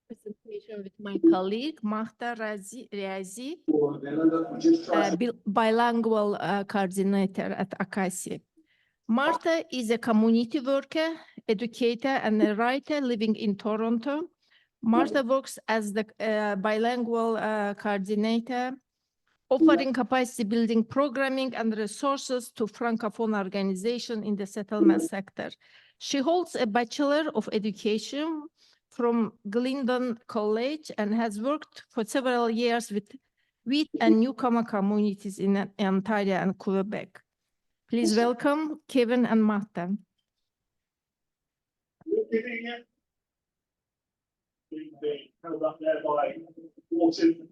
presentation with my colleague, Mahta Riazi, bilingual coordinator at OCASI. Marta is a community worker, educator, and a writer living in Toronto. Marta works as the bilingual coordinator, offering capacity building programming and resources to Francophone organizations in the settlement sector. She holds a Bachelor of Education from Glendon College and has worked for several years with and newcomer communities in Ontario and Quebec. Please welcome Kevin and Marta.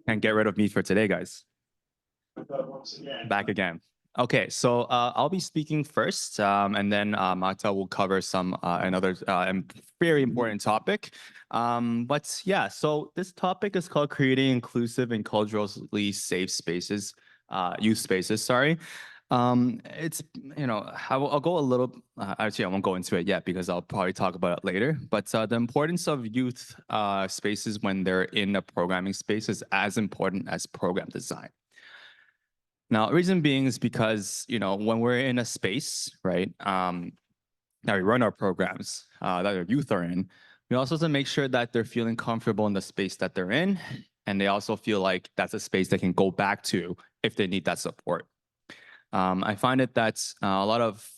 Can't get rid of me for today, guys. Back again. Okay, so I'll be speaking first, and then Marta will cover some another very important topic. But yeah, so this topic is called creating inclusive and culturally safe spaces, youth spaces. Sorry. It's, you know, I'll go a little, actually I won't go into it yet because I'll probably talk about it later, but the importance of youth spaces when they're in a programming space is as important as program design. Now, the reason being is because, you know, when we're in a space, right, that we run our programs that our youth are in, we also have to make sure that they're feeling comfortable in the space that they're in, and they also feel like that's a space they can go back to if they need that support. I find it that a lot of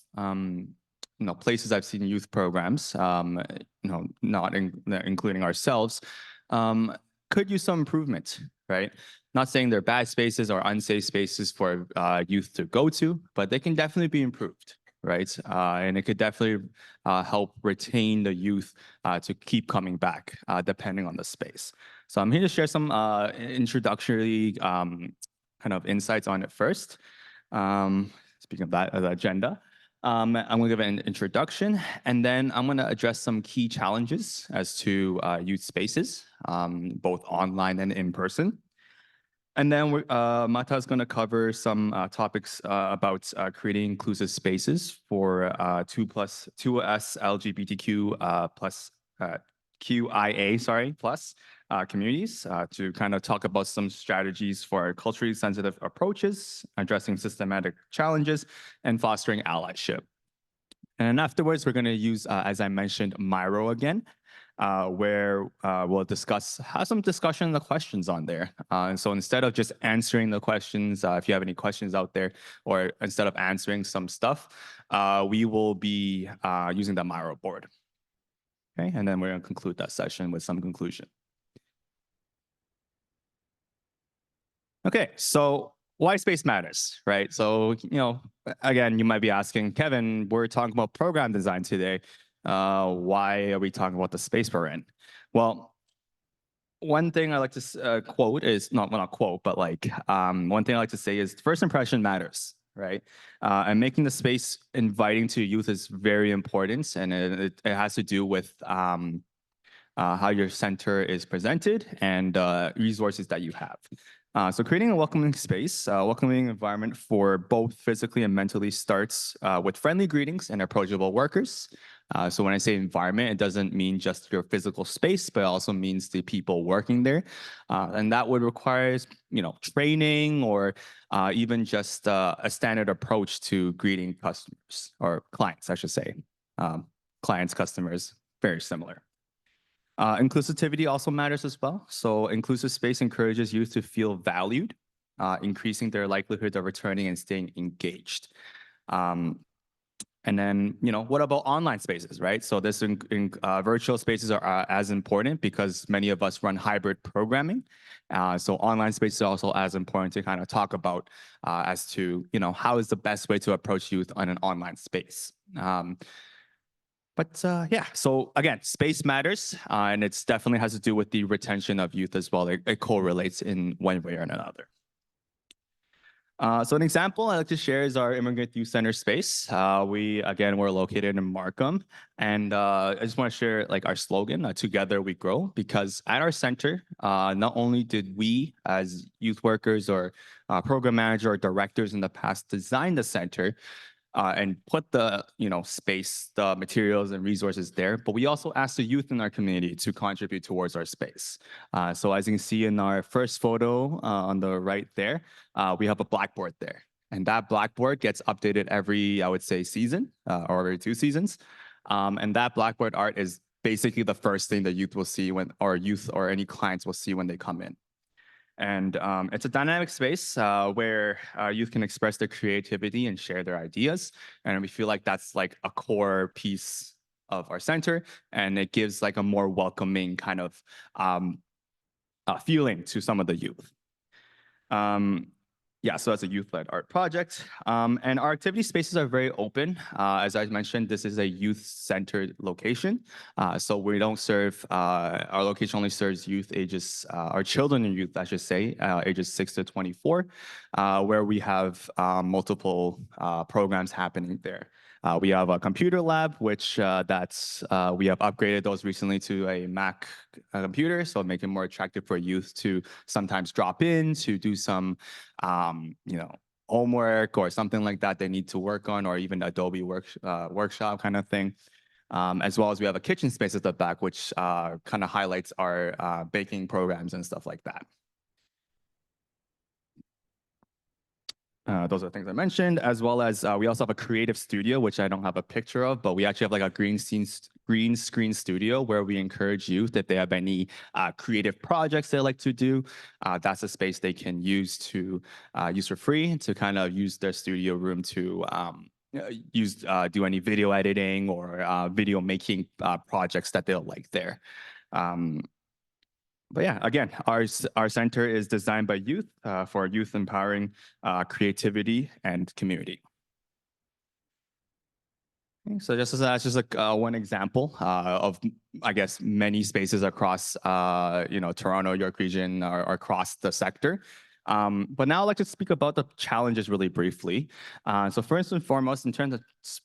places I've seen youth programs, not including ourselves, could use some improvement, right? Not saying they're bad spaces or unsafe spaces for youth to go to, but they can definitely be improved, right? And it could definitely help retain the youth to keep coming back, depending on the space. So I'm here to share some introductory kind of insights on it first. Speaking of that, the agenda, I'm going to give an introduction, and then I'm going to address some key challenges as to youth spaces, both online and in person. And then Mata is going to cover some topics about creating inclusive spaces for 2S LGBTQ plus QIA, plus communities to kind of talk about some strategies for culturally sensitive approaches, addressing systematic challenges, and fostering allyship. And afterwards, we're going to use, as I mentioned, Miro again, where we'll have some discussion on the questions on there. And so instead of just answering the questions, if you have any questions out there, or instead of answering some stuff, we will be using the Miro board. Okay, and then we're going to conclude that session with some conclusion. Okay, so why space matters, right? So, you know, again, you might be asking, Kevin, we're talking about program design today. Why are we talking about the space we're in? Well, one thing I like to quote is, not quote, but like, one thing I like to say is first impression matters, right? And making the space inviting to youth is very important, and it has to do with how your center is presented and resources that you have. So creating a welcoming space, welcoming environment for both physically and mentally starts with friendly greetings and approachable workers. So when I say environment, it doesn't mean just your physical space, but it also means the people working there. And that would require, you know, training or even just a standard approach to greeting customers or clients, I should say. Clients, customers, very similar. Inclusivity also matters as well. So inclusive space encourages youth to feel valued, increasing their likelihood of returning and staying engaged. And then, you know, what about online spaces, right? So this virtual spaces are as important because many of us run hybrid programming. So online spaces are also as important to kind of talk about as to, you know, how is the best way to approach youth on an online space. But yeah, so again, space matters, and it definitely has to do with the retention of youth as well. It correlates in one way or another. So an example I like to share is our Immigrant Youth Center space. We're located in Markham, and I just want to share like our slogan, Together We Grow, because at our center, not only did we as youth workers or program manager or directors in the past design the center, and put the space, the materials and resources there. But we also ask the youth in our community to contribute towards our space. So as you can see in our first photo on the right there, we have a blackboard there. And that blackboard gets updated every, I would say, season or every 2 seasons. And that blackboard art is basically the first thing the youth will see when, or youth or any clients will see when they come in. And it's a dynamic space where youth can express their creativity and share their ideas. And we feel like that's like a core piece of our center. And it gives like a more welcoming kind of feeling to some of the youth. Yeah, so that's a youth-led art project. And our activity spaces are very open. As I mentioned, this is a youth-centered location. So we don't serve, our location only serves youth ages, our children and youth, I should say, ages 6 to 24, where we have multiple programs happening there. We have a computer lab, which we have upgraded those recently to a Mac computer, so make it more attractive for youth to sometimes drop in to do some, homework or something like that they need to work on, or even Adobe workshop kind of thing. As well as we have a kitchen space at the back, which kind of highlights our baking programs and stuff like that. Those are things I mentioned, as well as we also have a creative studio, which I don't have a picture of, but we actually have like a green screen studio where we encourage youth, if they have any creative projects they like to do, that's a space they can use for free to kind of use their studio room to do any video editing or video making projects that they'll like there. But yeah, again, our center is designed by youth for youth empowering creativity and community. Okay, so that's just like one example of, I guess, many spaces across Toronto, York Region, or across the sector. But now I'd like to speak about the challenges really briefly. So first and foremost, in terms of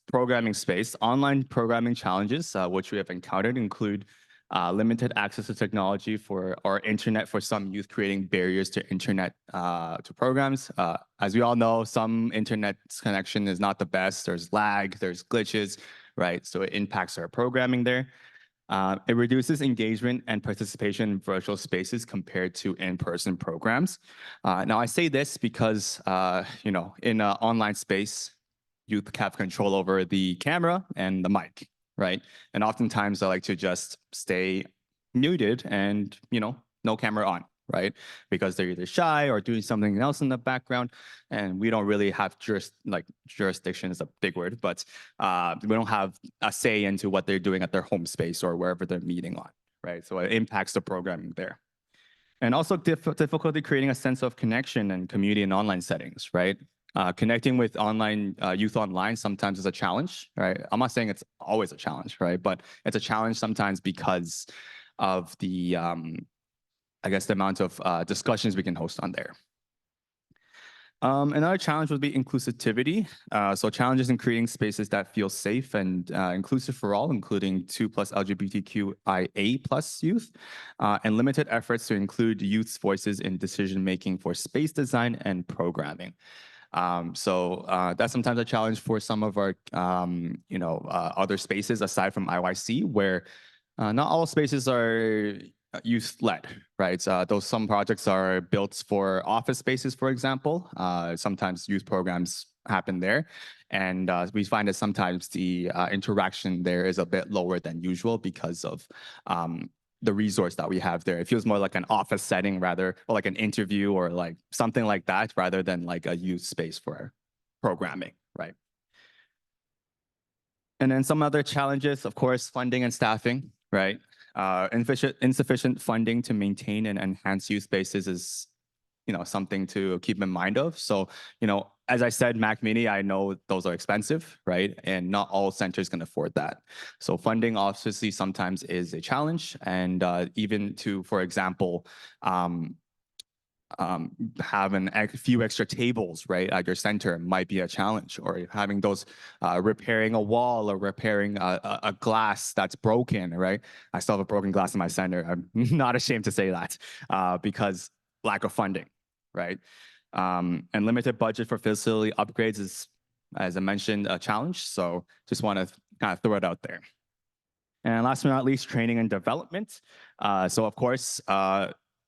programming space, online programming challenges, which we have encountered, include limited access to technology or internet for some youth, creating barriers to internet to programs. As we all know, some internet connection is not the best. There's lag, there's glitches, right? So it impacts our programming there. It reduces engagement and participation in virtual spaces compared to in-person programs. Now, I say this because, in an online space, youth have control over the camera and the mic, right? And oftentimes I like to just stay muted and, no camera on, right? Because they're either shy or doing something else in the background. And we don't really have jurisdiction is a big word, but we don't have a say into what they're doing at their home space or wherever they're meeting on, right? So it impacts the programming there. And also difficulty creating a sense of connection and community in online settings, right? Connecting with youth online sometimes is a challenge, right? I'm not saying it's always a challenge, right? But it's a challenge sometimes because of the, I guess, the amount of discussions we can host on there. Another challenge would be inclusivity. So challenges in creating spaces that feel safe and inclusive for all, including 2+ LGBTQIA+ youth, and limited efforts to include youth's voices in decision-making for space design and programming. So that's sometimes a challenge for some of our, other spaces aside from IYC, where not all spaces are youth-led, right? Some projects are built for office spaces, for example. Sometimes youth programs happen there. And we find that sometimes the interaction there is a bit lower than usual because of the resource that we have there. It feels more like an office setting or like an interview or like something like that, rather than like a youth space for programming, right? And then some other challenges, of course, funding and staffing, right? Insufficient funding to maintain and enhance youth spaces is, something to keep in mind of. So, as I said, Mac Mini, I know those are expensive, right? And not all centers can afford that. So funding obviously sometimes is a challenge. And even to, for example, having a few extra tables, right, at your center might be a challenge, or having those repairing a wall or repairing a glass that's broken, right? I still have a broken glass in my center. I'm not ashamed to say that because lack of funding, right? And limited budget for facility upgrades is as I mentioned, a challenge. So just want to kind of throw it out there. And last but not least, training and development. So of course,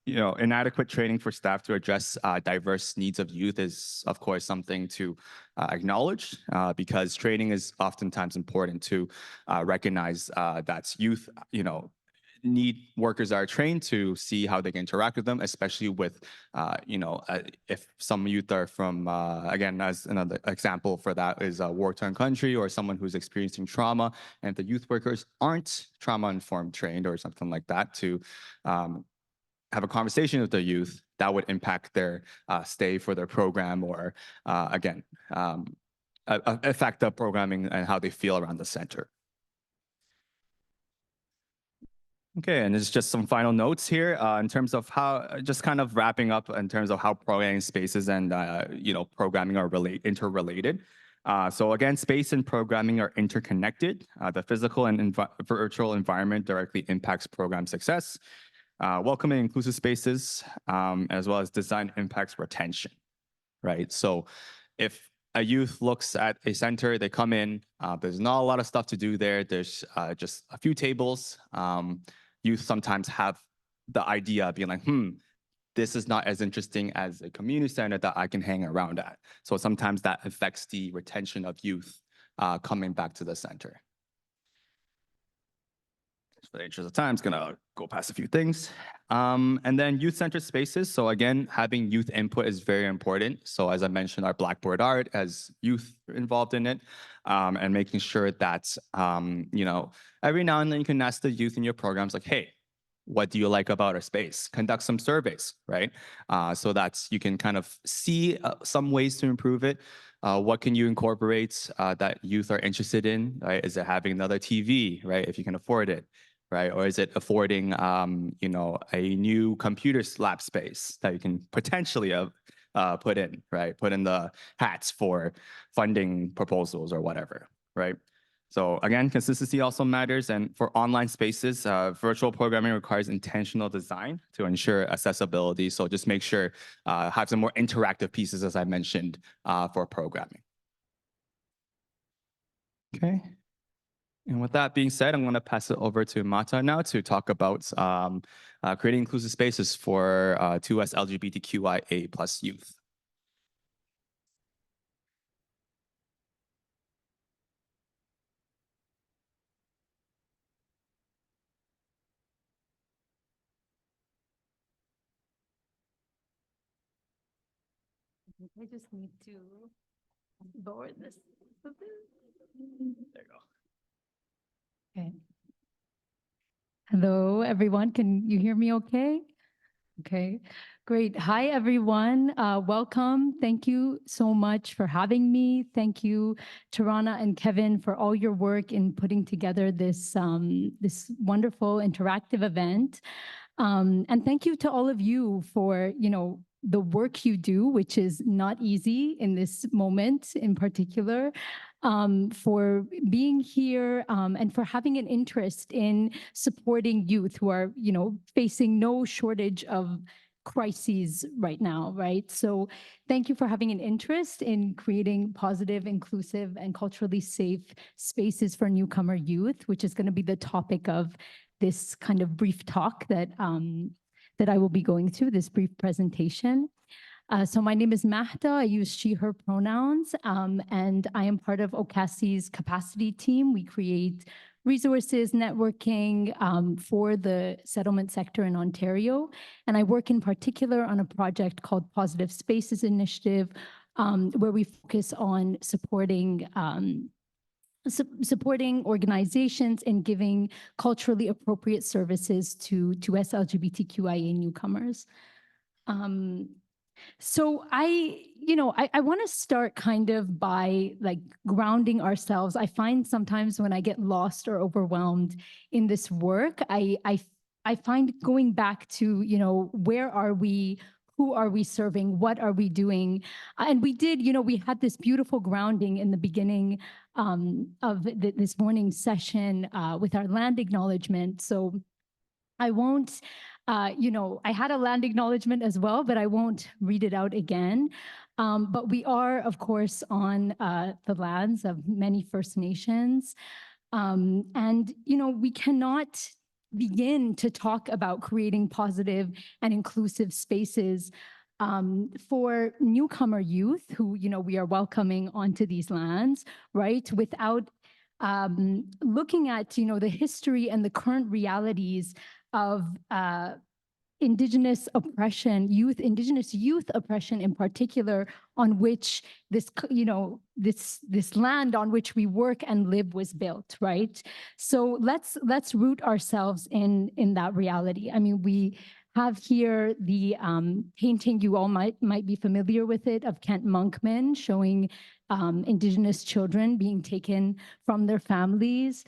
inadequate training for staff to address diverse needs of youth is, of course, something to acknowledge because training is oftentimes important to recognize that youth, need workers that are trained to see how they can interact with them, especially with, if some youth are from, again, as another example for that is a war-torn country or someone who's experiencing trauma, and if the youth workers aren't trauma-informed trained or something like that to have a conversation with the youth, that would impact their stay for their program or, affect the programming and how they feel around the center. Okay, and there's just some final notes here in terms of how, just kind of wrapping up in terms of how programming spaces and programming are interrelated. So again, space and programming are interconnected. The physical and virtual environment directly impacts program success. Welcoming inclusive spaces, as well as design impacts retention, right? So if a youth looks at a center, they come in, there's not a lot of stuff to do there. There's just a few tables. Youth sometimes have the idea of being like, this is not as interesting as a community center that I can hang around at. So sometimes that affects the retention of youth coming back to the center. For the interest of time, I'm gonna go past a few things. And then youth-centered spaces. So again, having youth input is very important. So as I mentioned, our Blackboard art has youth involved in it, and making sure that, every now and then you can ask the youth in your programs like, hey, what do you like about our space? Conduct some surveys, right? So that you can kind of see some ways to improve it. What can you incorporate that youth are interested in, right? Is it having another TV, right? If you can afford it, right? Or is it affording, a new computer lab space that you can potentially put in, right? Put in the hats for funding proposals or whatever, right? So again, consistency also matters. And for online spaces, virtual programming requires intentional design to ensure accessibility. So just make sure have some more interactive pieces, as I mentioned, for programming. Okay. And with that being said, I'm going to pass it over to Mata now to talk about creating inclusive spaces for 2S LGBTQIA+ youth. I just need to lower this. There you go. Okay. Hello, everyone. Can you hear me okay? Okay, great. Hi, everyone. Welcome. Thank you so much for having me. Thank you, Tarana and Kevin, for all your work in putting together this, this wonderful interactive event. And thank you to all of you for, the work you do, which is not easy in this moment in particular, for being here and for having an interest in supporting youth who are, facing no shortage of crises right now, right? So thank you for having an interest in creating positive, inclusive, and culturally safe spaces for newcomer youth, which is going to be the topic of this kind of brief talk that that I will be going through, this brief presentation. So my name is Mahta. I use she, her pronouns, and I am part of OCASI's capacity team. We create resources, networking for the settlement sector in Ontario. And I work in particular on a project called Positive Spaces Initiative, where we focus on supporting organizations and giving culturally appropriate services to LGBTQIA newcomers. So I want to start kind of by like grounding ourselves. I find sometimes when I get lost or overwhelmed in this work, I find going back to, where are we? Who are we serving? What are we doing? And we did, we had this beautiful grounding in the beginning of this morning's session with our land acknowledgement. So I won't, I had a land acknowledgement as well, but I won't read it out again. But we are, of course, on the lands of many First Nations. And, we cannot begin to talk about creating positive and inclusive spaces for newcomer youth who, we are welcoming onto these lands, right? Without looking at, the history and the current realities of Indigenous oppression, Indigenous youth oppression in particular, on which this, this land on which we work and live was built, right? So let's root ourselves in that reality. I mean, we have here the painting, you all might be familiar with it, of Kent Monkman showing Indigenous children being taken from their families.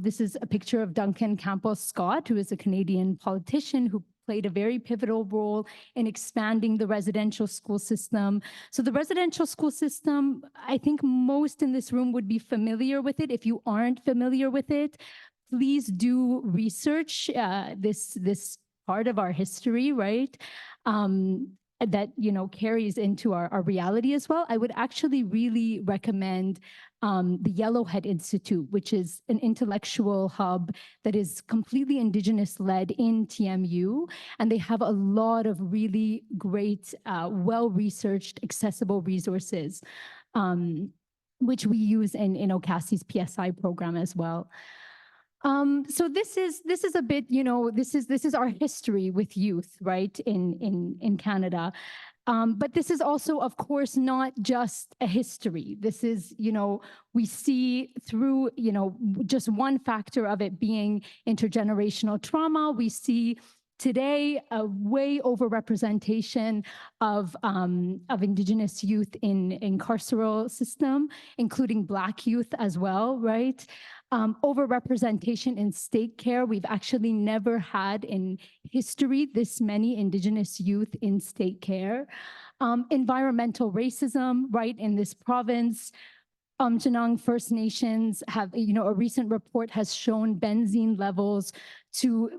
This is a picture of Duncan Campbell Scott, who is a Canadian politician who played a very pivotal role in expanding the residential school system. So the residential school system, I think most in this room would be familiar with it. If you aren't familiar with it, please do research this part of our history, right? That, carries into our reality as well. I would actually really recommend the Yellowhead Institute, which is an intellectual hub that is completely Indigenous-led in TMU. And they have a lot of really great, well-researched, accessible resources, which we use in OCASI's PSI program as well. So this is a bit, this is our history with youth, right, in Canada. But this is also, of course, not just a history. This is, we see through, just one factor of it being intergenerational trauma. We see today a way overrepresentation of Indigenous youth in carceral system, including Black youth as well, right? Overrepresentation in state care. We've actually never had in history this many Indigenous youth in state care. Environmental racism, right, in this province. Janang First Nations have, a recent report has shown benzene levels to,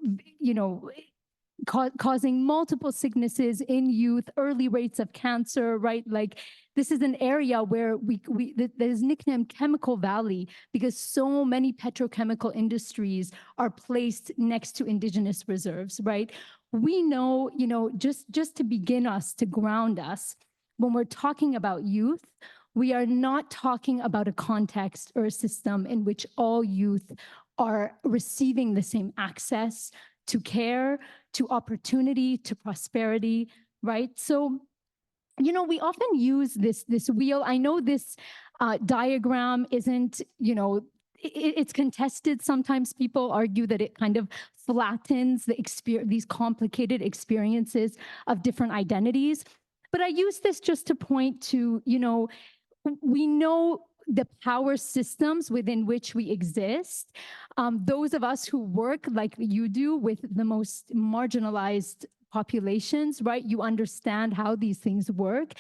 causing multiple sicknesses in youth, early rates of cancer, right? Like this is an area where that is nicknamed Chemical Valley because so many petrochemical industries are placed next to Indigenous reserves, right? We know, just to begin us, to ground us, when we're talking about youth, we are not talking about a context or a system in which all youth are receiving the same access to care, to opportunity, to prosperity, right? So, we often use this wheel. I know this diagram isn't, it's contested. Sometimes people argue that it kind of flattens these complicated experiences of different identities. But I use this just to point to, we know the power systems within which we exist. Those of us who work like you do with the most marginalized populations, right? You understand how these things work.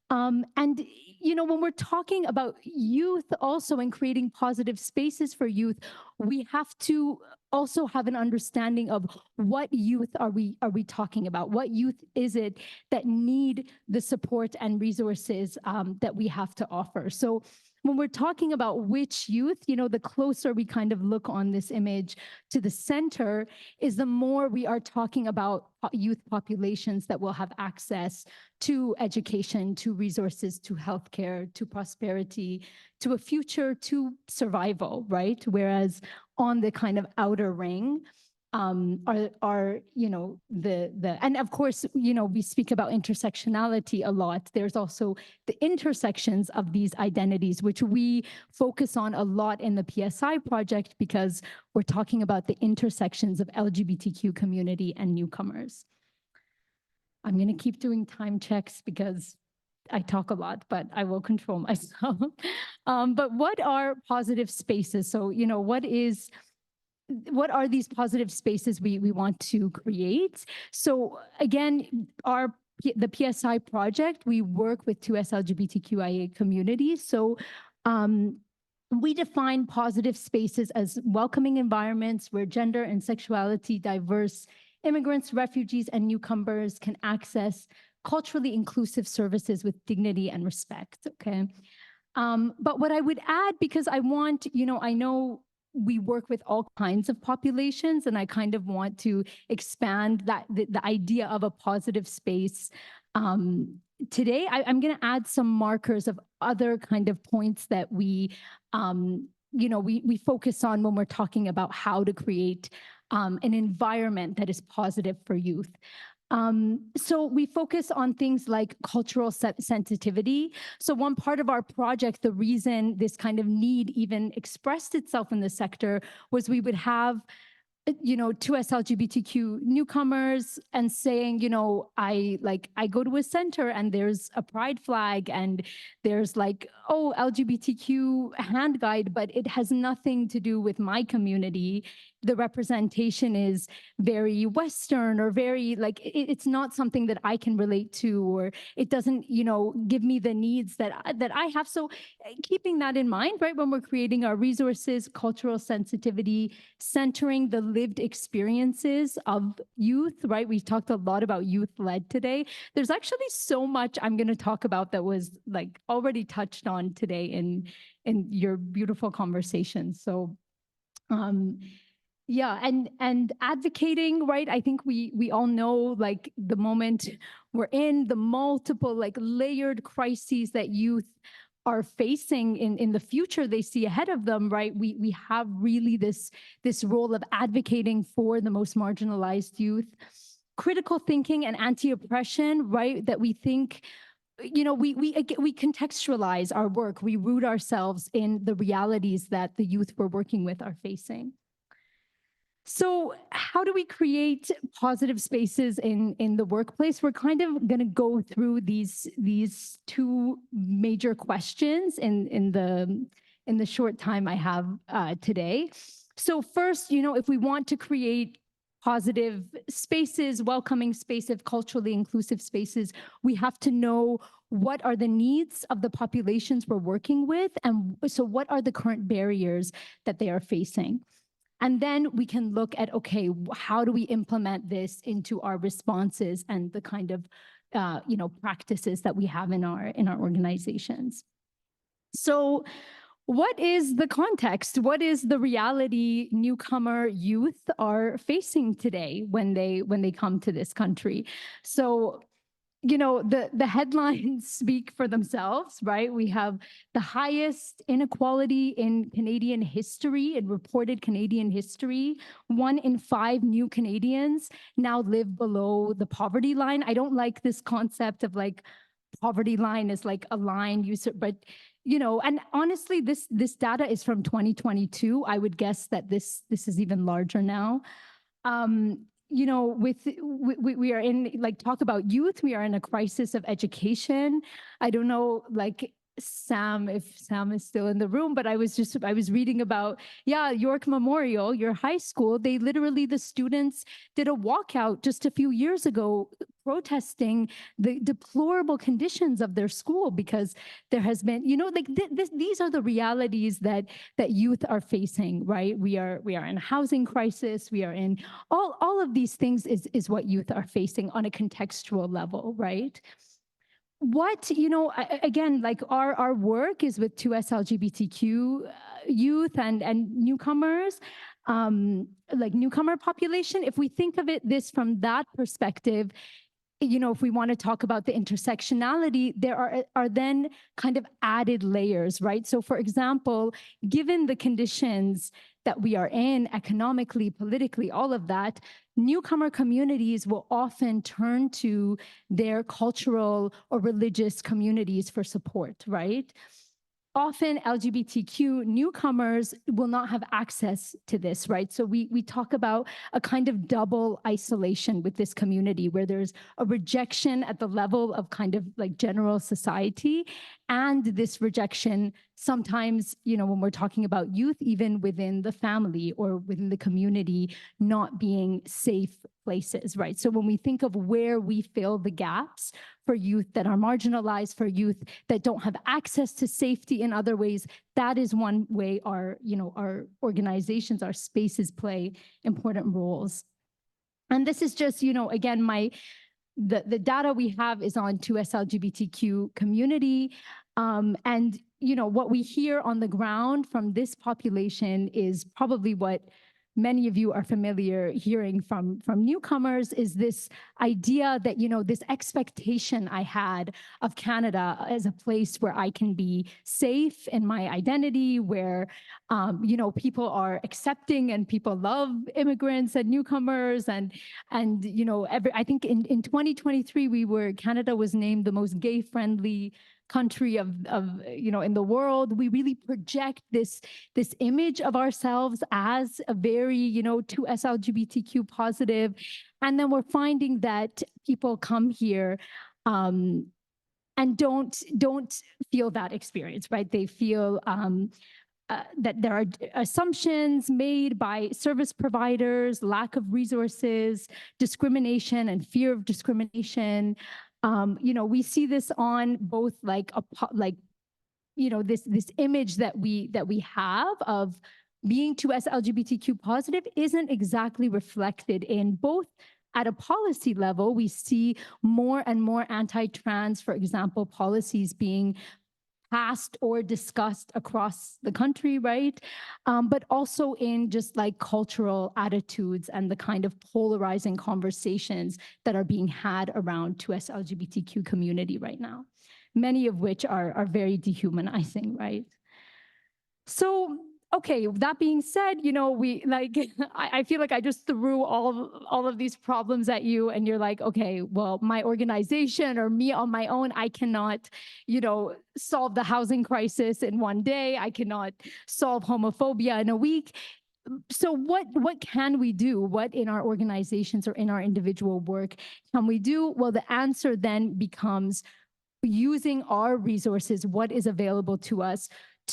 And, when we're talking about youth also and creating positive spaces for youth, we have to also have an understanding of what youth are we talking about? What youth is it that need the support and resources that we have to offer? So when we're talking about which youth, the closer we kind of look on this image to the center is the more we are talking about youth populations that will have access to education, to resources, to healthcare, to prosperity, to a future, to survival, right? Whereas on the kind of outer ring, and of course, we speak about intersectionality a lot. There's also the intersections of these identities, which we focus on a lot in the PSI project because we're talking about the intersections of LGBTQ community and newcomers. I'm going to keep doing time checks because I talk a lot, but I will control myself. But what are positive spaces? So, what are these positive spaces we want to create? So again, the PSI project, we work with 2S LGBTQIA communities. So we define positive spaces as welcoming environments where gender and sexuality diverse immigrants, refugees, and newcomers can access culturally inclusive services with dignity and respect, okay? But what I would add, because I want, I know we work with all kinds of populations, and I kind of want to expand that the idea of a positive space. Today, I'm going to add some markers of other kind of points that we focus on when we're talking about how to create an environment that is positive for youth. So we focus on things like cultural sensitivity. So one part of our project, the reason this kind of need even expressed itself in the sector was we would have 2S LGBTQ newcomers and saying, I go to a center and there's a pride flag and there's LGBTQ hand guide, but it has nothing to do with my community. The representation is very Western or very it's not something that I can relate to, or it doesn't, give me the needs that I have. So keeping that in mind, right, when we're creating our resources, cultural sensitivity, centering the lived experiences of youth, right? We talked a lot about youth-led today. There's actually so much I'm going to talk about that was already touched on today in your beautiful conversation. So, yeah, and advocating, right? I think we all know the moment we're in, the multiple layered crises that youth are facing in the future they see ahead of them, right? We have really this role of advocating for the most marginalized youth. Critical thinking and anti-oppression, right? That we think, we contextualize our work. We root ourselves in the realities that the youth we're working with are facing. So how do we create positive spaces in the workplace? We're kind of going to go through these two major questions in the short time I have today. So first, if we want to create positive spaces, welcoming spaces, culturally inclusive spaces, we have to know what are the needs of the populations we're working with, and so what are the current barriers that they are facing. And then we can look at, okay, how do we implement this into our responses and the kind of, practices that we have in our organizations. So what is the context? What is the reality newcomer youth are facing today when they come to this country? So, the headlines speak for themselves, right? We have the highest inequality in Canadian history, in reported Canadian history. 1 in 5 new Canadians now live below the poverty line. I don't like this concept of poverty line is a line but and honestly, this data is from 2022. I would guess that this is even larger now. We are in talk about youth. We are in a crisis of education. I don't know, Sam, if Sam is still in the room, but I was reading about, York Memorial, your high school. The students did a walkout just a few years ago protesting the deplorable conditions of their school because there has been, these are the realities that youth are facing, right? We are in a housing crisis. We are in all of these things is what youth are facing on a contextual level, right? What, again, our work is with 2S LGBTQ youth and newcomers, newcomer population. If we think of this from that perspective, if we want to talk about the intersectionality, there are then kind of added layers, right? So for example, given the conditions that we are in economically, politically, all of that, newcomer communities will often turn to their cultural or religious communities for support, right? Often LGBTQ newcomers will not have access to this, right? So we talk about a kind of double isolation with this community where there's a rejection at the level of kind of general society, and this rejection sometimes, when we're talking about youth, even within the family or within the community, not being safe places, right? So when we think of where we fill the gaps for youth that are marginalized, for youth that don't have access to safety in other ways, that is one way our organizations, our spaces play important roles. And this is just, again, the data we have is on 2S LGBTQ community. And, what we hear on the ground from this population is probably what many of you are familiar hearing from newcomers, is this idea that, this expectation I had of Canada as a place where I can be safe in my identity, where, people are accepting and people love immigrants and newcomers. And I think in 2023, Canada was named the most gay-friendly country of in the world. We really project this image of ourselves as a very 2S LGBTQ positive, and then we're finding that people come here and don't feel that experience, right? They feel that there are assumptions made by service providers, lack of resources, discrimination and fear of discrimination. We see this on both this image that we have of being 2S LGBTQ positive isn't exactly reflected in both. At a policy level, we see more and more anti-trans, for example, policies being passed or discussed across the country, right? But also in just like cultural attitudes and the kind of polarizing conversations that are being had around 2S LGBTQ community right now, many of which are very dehumanizing, right? So, okay, that being said, I feel like I just threw all of these problems at you, and you're like, okay, well, my organization or me on my own, I cannot, solve the housing crisis in one day. I cannot solve homophobia in a week. So what can we do? What in our organizations or in our individual work can we do? Well, the answer then becomes using our resources, what is available to us,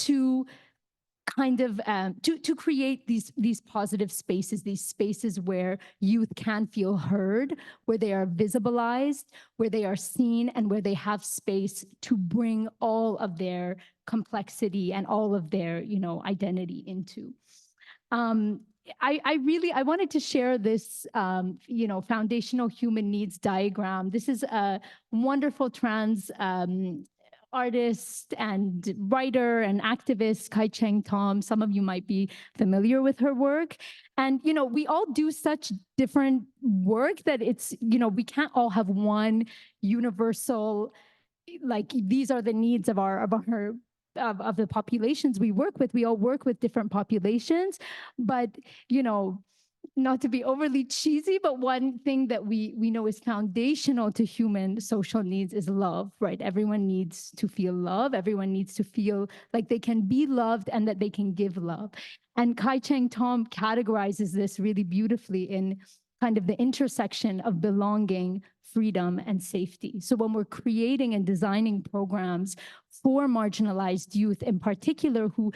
to kind of to create these positive spaces, these spaces where youth can feel heard, where they are visibilized, where they are seen, and where they have space to bring all of their complexity and all of their identity into. I wanted to share this foundational human needs diagram. This is a wonderful trans artist and writer and activist, Kai-Cheng Tom. Some of you might be familiar with her work. And, we all do such different work that it's, we can't all have one universal, like, these are the needs of the populations we work with. We all work with different populations, but, not to be overly cheesy, but one thing that we know is foundational to human social needs is love, right? Everyone needs to feel love. Everyone needs to feel like they can be loved and that they can give love. And Kai-Cheng Tom categorizes this really beautifully in kind of the intersection of belonging, freedom, and safety. So when we're creating and designing programs for marginalized youth in particular, who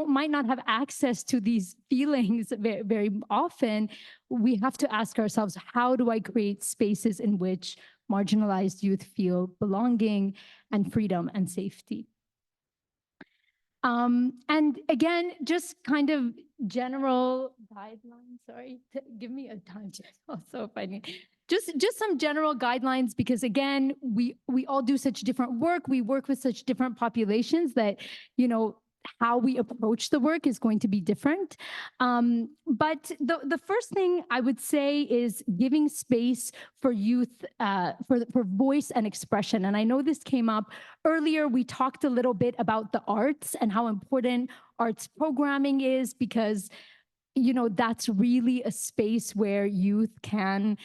might not have access to these feelings very, very often, we have to ask ourselves, how do I create spaces in which marginalized youth feel belonging and freedom and safety? And again, just kind of general guidelines, sorry, give me a time check also if I need. Just some general guidelines, because again, we all do such different work. We work with such different populations that, how we approach the work is going to be different. But the first thing I would say is giving space for youth, for voice and expression. And I know this came up earlier. We talked a little bit about the arts and how important arts programming is, because, that's really a space where youth can,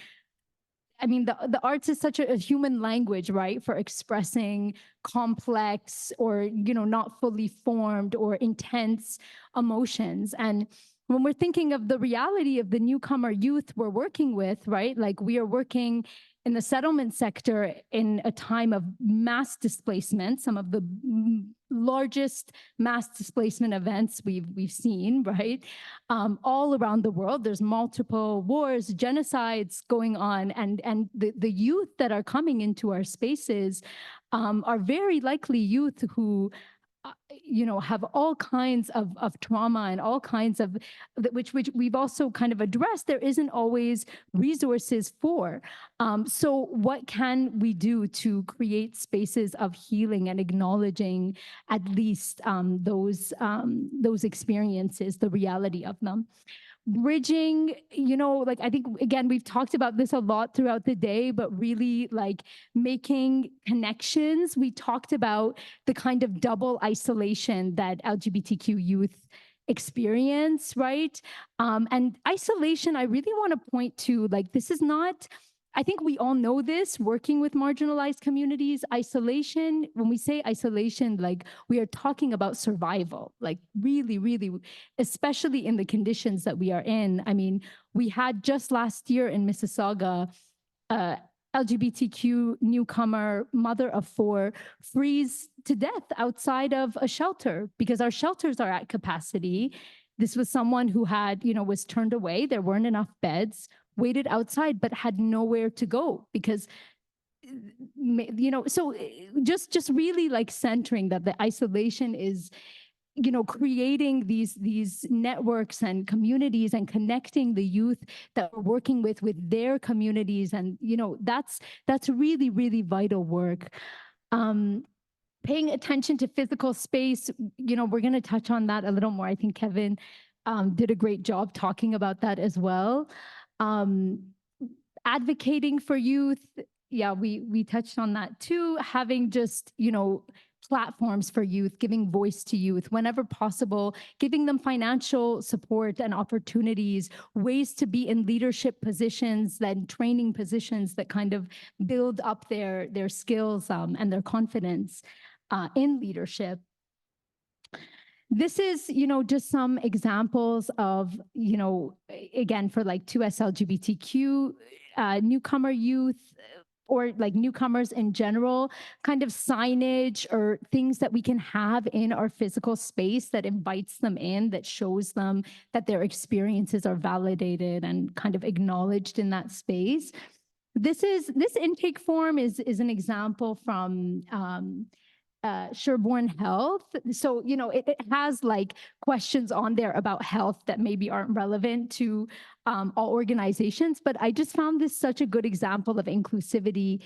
the arts is such a human language, right, for expressing complex or, not fully formed or intense emotions. And when we're thinking of the reality of the newcomer youth we're working with, right, like we are working in the settlement sector in a time of mass displacement, some of the largest mass displacement events we've seen, right? All around the world, there's multiple wars, genocides going on, and the youth that are coming into our spaces are very likely youth who have all kinds of trauma and all kinds of which we've also kind of addressed, there isn't always resources for. So what can we do to create spaces of healing and acknowledging at least those experiences, the reality of them? Bridging, like I think, again, we've talked about this a lot throughout the day, but really like making connections. We talked about the kind of double isolation that LGBTQ youth experience, right? And isolation, I really want to point to, like, this is not, I think we all know this, working with marginalized communities. Isolation, when we say isolation, like we are talking about survival, like really, really, especially in the conditions that we are in. I mean, we had just last year in Mississauga, LGBTQ newcomer, mother of 4, freeze to death outside of a shelter because our shelters are at capacity. This was someone who had, was turned away. There weren't enough beds, waited outside, but had nowhere to go because, so just really like centering that the isolation is, creating these networks and communities and connecting the youth that we're working with their communities. And, that's really, really vital work. Paying attention to physical space, we're going to touch on that a little more. I think Kevin did a great job talking about that as well. Advocating for youth, yeah, we touched on that too. Having just, platforms for youth, giving voice to youth whenever possible, giving them financial support and opportunities, ways to be in leadership positions, then training positions that kind of build up their skills and their confidence in leadership. This is, just some examples of, again, for like 2S LGBTQ newcomer youth, or like newcomers in general, kind of signage or things that we can have in our physical space that invites them in, that shows them that their experiences are validated and kind of acknowledged in that space. This intake form is an example from Sherborne Health. So, it has like questions on there about health that maybe aren't relevant to all organizations, but I just found this such a good example of inclusivity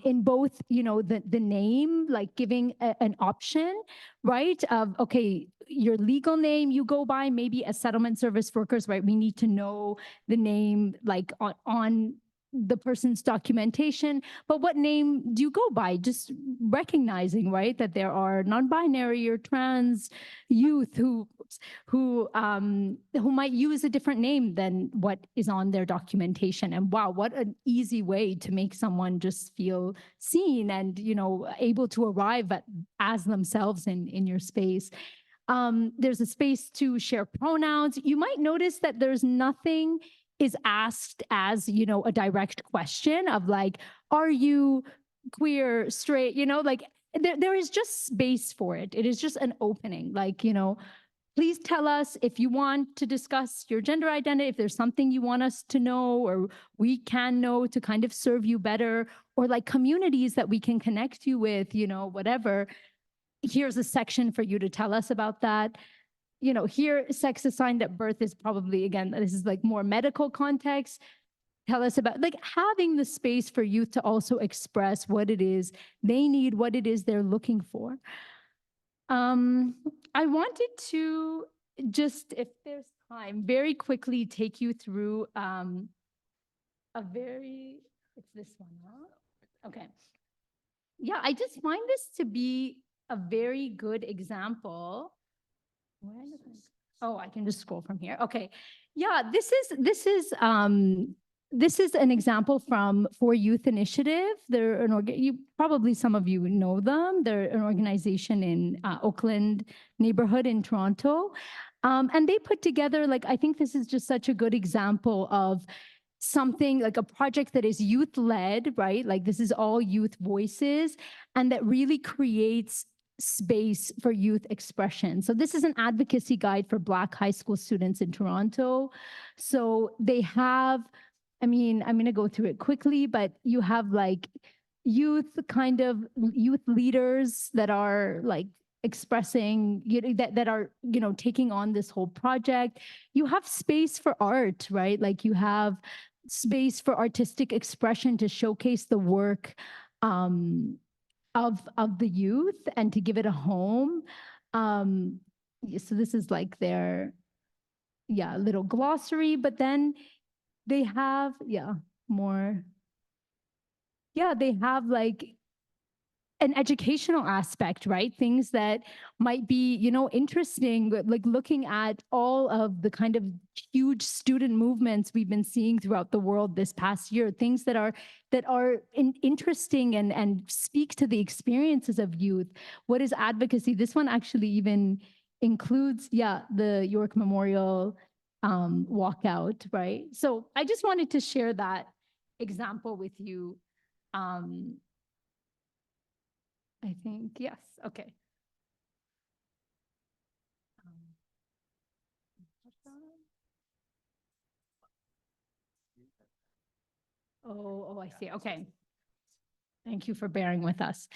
in both, the name, like giving an option, right? Of, okay, your legal name you go by, maybe as settlement service workers, right? We need to know the name like on the person's documentation, but what name do you go by? Just recognizing, right, that there are non-binary or trans youth who might use a different name than what is on their documentation. And wow, what an easy way to make someone just feel seen and, able to arrive as themselves in your space. There's a space to share pronouns. You might notice that there's nothing is asked as, a direct question of like, are you queer, straight, like there is just space for it. It is just an opening, like, please tell us if you want to discuss your gender identity, if there's something you want us to know or we can know to kind of serve you better, or like communities that we can connect you with, whatever. Here's a section for you to tell us about that. Here, sex assigned at birth is probably, again, this is like more medical context. Tell us about like having the space for youth to also express what it is they need, what it is they're looking for. I wanted to just, if there's time, very quickly take you through it's this one, huh? Okay. Yeah, I just find this to be a very good example. Oh, I can just scroll from here. Okay. Yeah, this is an example from For Youth Initiative. They're probably some of you know them. They're an organization in Oakland neighborhood in Toronto. And they put together, like, I think this is just such a good example of something like a project that is youth led, right? Like this is all youth voices and that really creates space for youth expression. So this is an advocacy guide for Black high school students in Toronto. So they have, I'm going to go through it quickly, but you have like youth leaders that are like expressing, that are, taking on this whole project. You have space for art, right? Like you have space for artistic expression to showcase the work of the youth and to give it a home. So this is like their, little glossary, but then they have, more. They have like an educational aspect, right? Things that might be, interesting, like looking at all of the kind of huge student movements we've been seeing throughout the world this past year, things that are interesting and speak to the experiences of youth. What is advocacy? This one actually even includes, the York Memorial walkout, right? So I just wanted to share that example with you. I think, yes, okay. Oh, I see, okay. Thank you for bearing with us.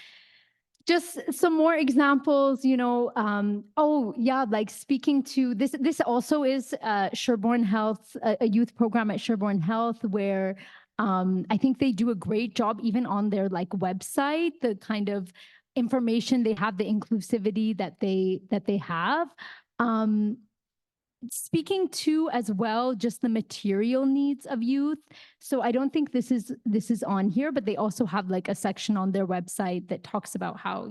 Just some more examples, like speaking to this also is Sherborne Health, a youth program at Sherborne Health, where I think they do a great job even on their like website, the kind of information they have, the inclusivity that they have. Speaking to as well just the material needs of youth. So I don't think this is on here, but they also have like a section on their website that talks about how,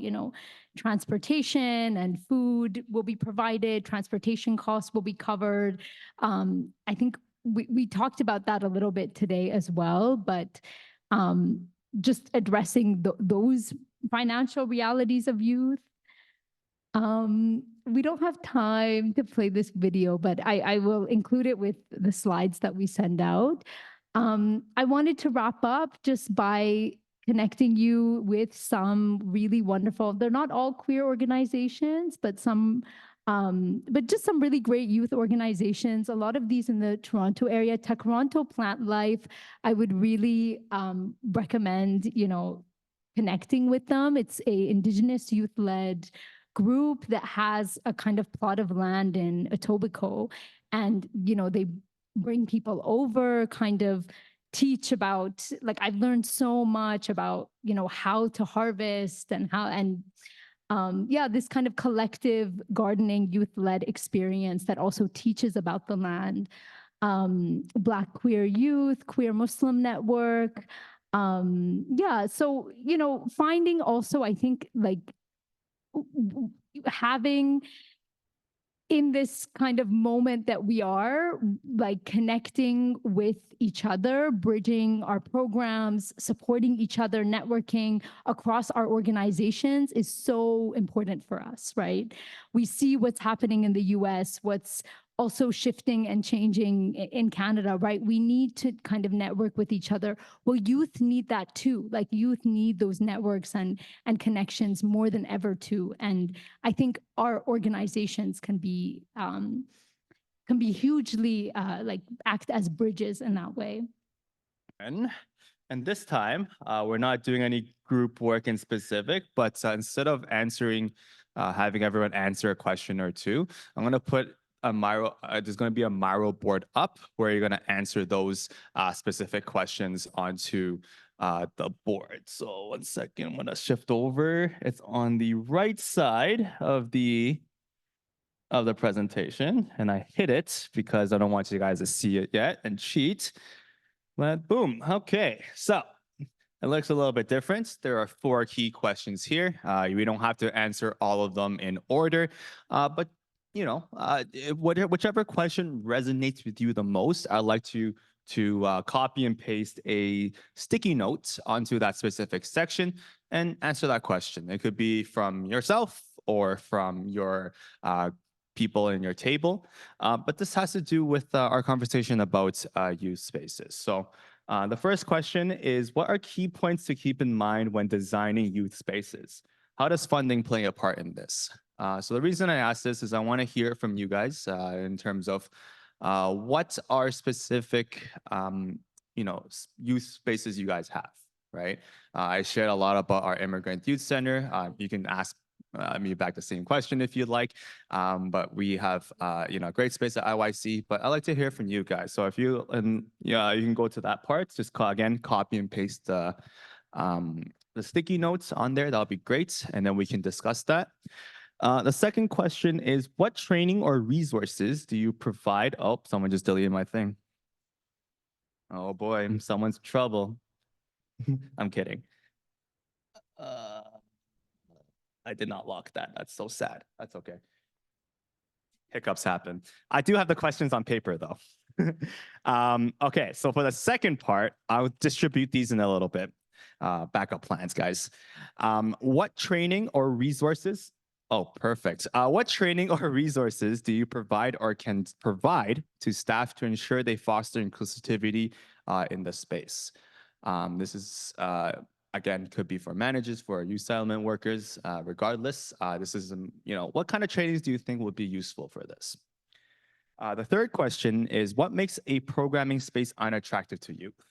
transportation and food will be provided, transportation costs will be covered. I think we talked about that a little bit today as well, but just addressing those financial realities of youth. We don't have time to play this video, but I will include it with the slides that we send out. I wanted to wrap up just by connecting you with some really wonderful, they're not all queer organizations, but just some really great youth organizations. A lot of these in the Toronto area. Toronto Plant Life, I would really recommend, connecting with them. It's a Indigenous youth-led group that has a kind of plot of land in Etobicoke, and they bring people over, kind of teach about, like, I've learned so much about how to harvest and this kind of collective gardening youth-led experience that also teaches about the land. Black queer youth, queer Muslim network. So finding also, I think, like having in this kind of moment that we are, like connecting with each other, bridging our programs, supporting each other, networking across our organizations is so important for us, right? We see what's happening in the US, what's also shifting and changing in Canada, right? We need to kind of network with each other. Well, youth need that too. Like youth need those networks and connections more than ever too. And I think our organizations can be hugely like act as bridges in that way. And this time, we're not doing any group work in specific, but instead of having everyone answer a question or two, I'm going to put there's going to be a Miro board up where you're going to answer those specific questions onto the board. So 1 second, I'm going to shift over. It's on the right side of the presentation, and I hit it because I don't want you guys to see it yet and cheat. But boom, okay. So it looks a little bit different. There are 4 key questions here. We don't have to answer all of them in order, but whichever question resonates with you the most, I'd like to copy and paste a sticky note onto that specific section and answer that question. It could be from yourself or from your people in your table, but this has to do with our conversation about youth spaces. So the first question is, what are key points to keep in mind when designing youth spaces? How does funding play a part in this? So the reason I ask this is I want to hear from you guys in terms of what are specific, youth spaces you guys have, right? I shared a lot about our Immigrant Youth Center. You can ask me back the same question if you'd like. But we have, a great space at IYC, but I'd like to hear from you guys. So if you, you can go to that part, just again, copy and paste the sticky notes on there. That'll be great. And then we can discuss that. The second question is, what training or resources do you provide? Oh, someone just deleted my thing. Oh boy, someone's in trouble. I'm kidding. I did not lock that. That's so sad. That's okay. Hiccups happen. I do have the questions on paper though. Okay, so for the second part, I'll distribute these in a little bit. Backup plans, guys. What training or resources? Oh, perfect. What training or resources do you provide or can provide to staff to ensure they foster inclusivity in the space? This is, again, could be for managers, for youth settlement workers, regardless. This is, what kind of trainings do you think would be useful for this? The third question is, what makes a programming space unattractive to youth?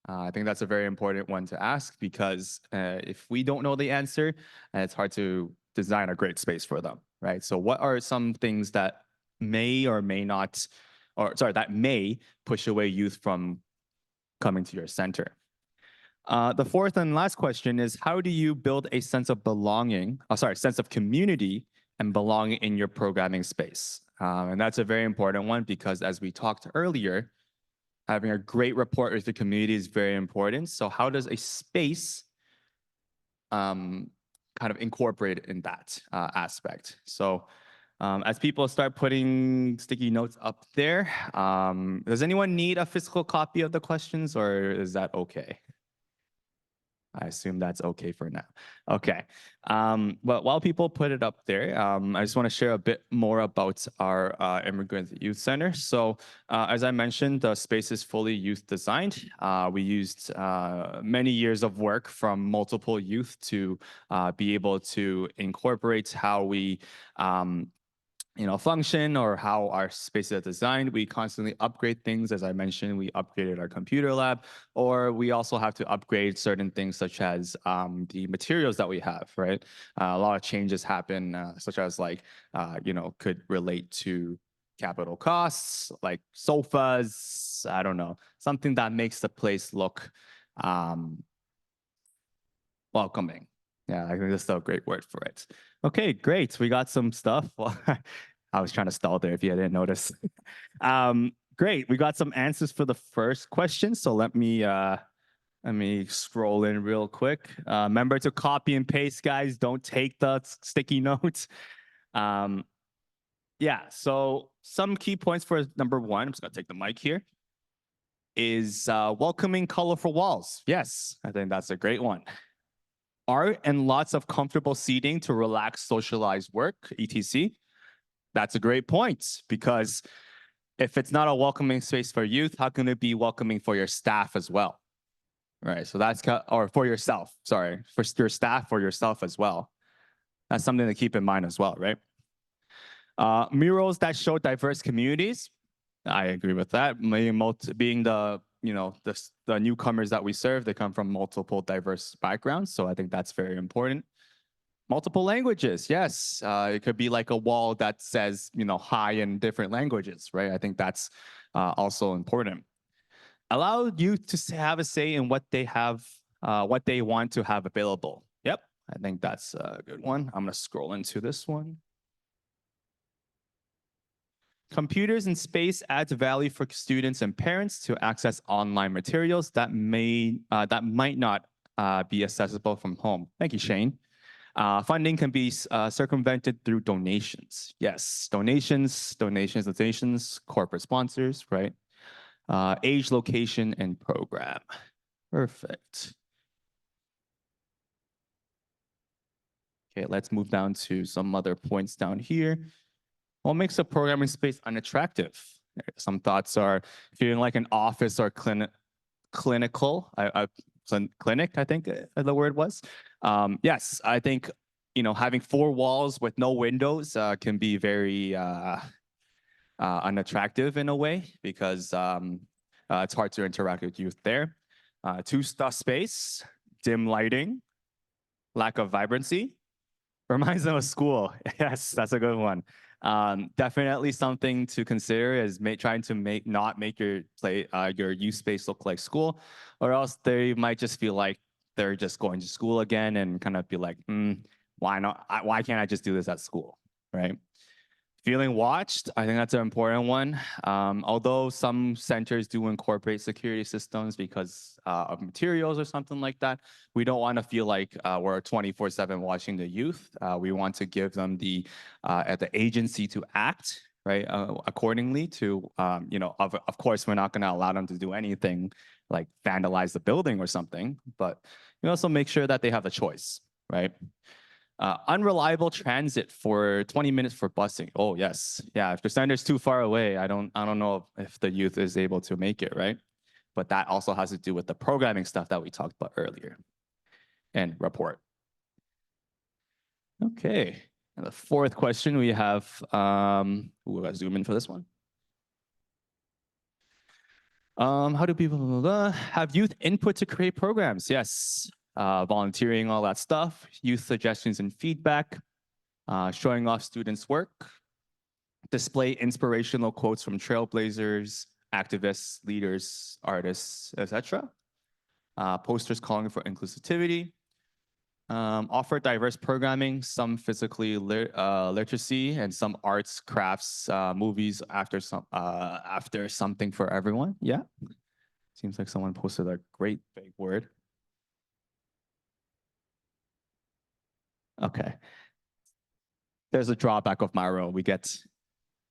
I think that's a very important one to ask because if we don't know the answer, it's hard to design a great space for them, right? So what are some things that may or may not, or sorry, that may push away youth from coming to your center? The fourth and last question is, how do you build a sense of belonging, sense of community and belonging in your programming space? And that's a very important one because as we talked earlier, having a great rapport with the community is very important. So how does a space kind of incorporate in that aspect? So as people start putting sticky notes up there, does anyone need a physical copy of the questions or is that okay? I assume that's okay for now. Okay. But while people put it up there, I just want to share a bit more about our Immigrant Youth Center. So as I mentioned, the space is fully youth designed. We used many years of work from multiple youth to be able to incorporate how we function or how our spaces are designed. We constantly upgrade things. As I mentioned, we upgraded our computer lab, or we also have to upgrade certain things such as the materials that we have, right? A lot of changes happen, such as could relate to capital costs, like sofas, I don't know, something that makes the place look welcoming. Yeah, I think that's a great word for it. Okay, great. We got some stuff. Well, I was trying to stall there if you didn't notice. Great. We got some answers for the first question. So let me scroll in real quick. Remember to copy and paste, guys. Don't take the sticky notes. Yeah, so some key points for number one, I'm just gonna take the mic here, is welcoming colorful walls. Yes, I think that's a great one. Art and lots of comfortable seating to relax, socialize, work, etc. That's a great point because if it's not a welcoming space for youth, how can it be welcoming for your staff as well? Right, so that's, or for yourself, sorry, for your staff or yourself as well. That's something to keep in mind as well, right? Murals that show diverse communities. I agree with that. Being the newcomers that we serve, they come from multiple diverse backgrounds. So I think that's very important. Multiple languages, yes. It could be like a wall that says, hi in different languages, right? I think that's also important. Allow youth to have a say in what they have, what they want to have available. Yep, I think that's a good one. I'm gonna scroll into this one. Computers in space adds value for students and parents to access online materials that might not be accessible from home. Thank you, Shane. Funding can be circumvented through donations. Yes, donations, corporate sponsors, right? Age, location, and program. Perfect. Okay, let's move down to some other points down here. What makes a programming space unattractive? Some thoughts are feeling like an office or clinical. Clinic, I think the word was. Yes, I think having four walls with no windows can be very unattractive in a way because it's hard to interact with youth there. Too stuffed space, dim lighting, lack of vibrancy. Reminds them of school. Yes, that's a good one. Definitely something to consider is trying to not make your youth space look like school, or else they might just feel like they're just going to school again and kind of be like, why not? Why can't I just do this at school, right? Feeling watched, I think that's an important one. Although some centers do incorporate security systems because of materials or something like that, we don't want to feel like we're 24/7 watching the youth. We want to give them the agency to act, right, accordingly to, of course, we're not going to allow them to do anything like vandalize the building or something, but we also make sure that they have a choice, right? Unreliable transit for 20 minutes for busing. Oh, yes. Yeah, if the center's too far away, I don't know if the youth is able to make it, right? But that also has to do with the programming stuff that we talked about earlier. And report. Okay. And the fourth question we have, we'll zoom in for this one. How do people have youth input to create programs? Yes. Volunteering, all that stuff, youth suggestions and feedback, showing off students' work, display inspirational quotes from trailblazers, activists, leaders, artists, etc. Posters calling for inclusivity, offer diverse programming, some physically literacy, and some arts, crafts, movies after something for everyone. Yeah, seems like someone posted a great big word. Okay. There's a drawback of my room. We get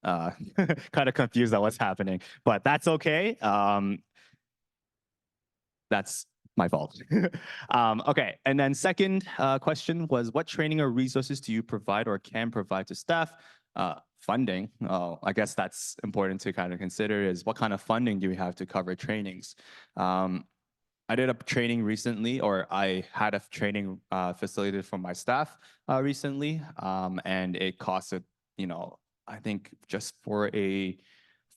kind of confused at what's happening, but that's okay. That's my fault. Okay, and then second question was, what training or resources do you provide or can provide to staff? Funding, I guess that's important to kind of consider is what kind of funding do we have to cover trainings? I did a training recently, or I had a training facilitated for my staff recently, and it costed, I think just for a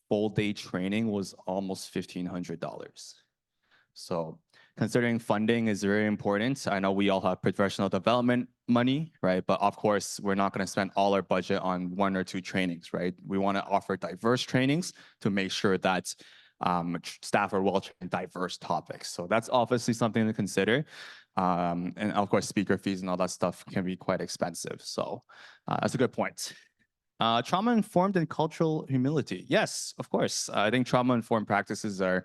full day training was almost $1,500. So considering funding is very important. I know we all have professional development money, right? But of course, we're not going to spend all our budget on 1 or 2 trainings, right? We want to offer diverse trainings to make sure that staff are well trained in diverse topics. So that's obviously something to consider. And of course, speaker fees and all that stuff can be quite expensive. So that's a good point. Trauma-informed and cultural humility. Yes, of course. I think trauma-informed practices are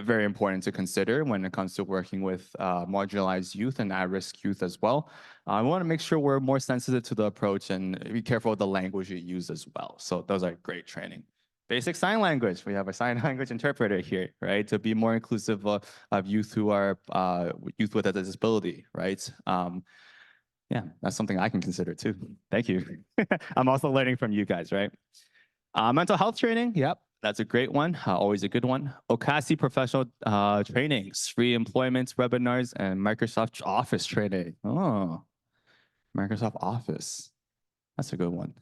very important to consider when it comes to working with marginalized youth and at-risk youth as well. I want to make sure we're more sensitive to the approach and be careful with the language you use as well. So those are great training. Basic sign language. We have a sign language interpreter here, right? To be more inclusive of youth who are youth with a disability, right? Yeah, that's something I can consider too. Thank you. I'm also learning from you guys, right? Mental health training. Yep, that's a great one. Always a good one. OCASI professional trainings, free employment webinars, and Microsoft Office training. Oh, Microsoft Office. That's a good one.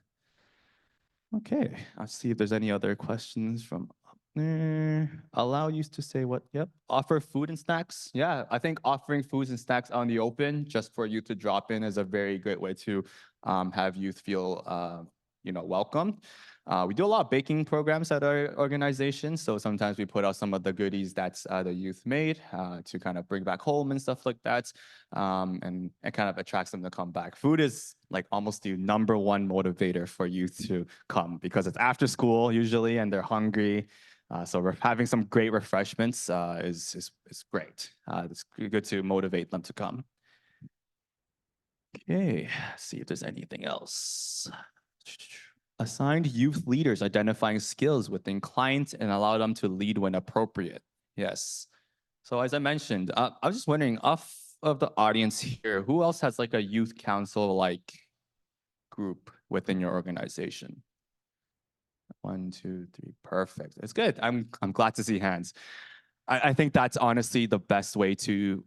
Okay, let's see if there's any other questions from up there. Allow youth to say what? Yep. Offer food and snacks. Yeah, I think offering foods and snacks out in the open just for you to drop in is a very great way to have youth feel welcomed. We do a lot of baking programs at our organization, so sometimes we put out some of the goodies that the youth made to kind of bring back home and stuff like that, and it kind of attracts them to come back. Food is like almost the #1 motivator for youth to come because it's after school usually and they're hungry. So we're having some great refreshments is great. It's good to motivate them to come. Okay, see if there's anything else. Assigned youth leaders identifying skills within clients and allow them to lead when appropriate. Yes. So as I mentioned, I was just wondering, of the audience here, who else has like a youth council like group within your organization? 1, 2, 3, perfect. It's good. I'm glad to see hands. I think that's honestly the best way to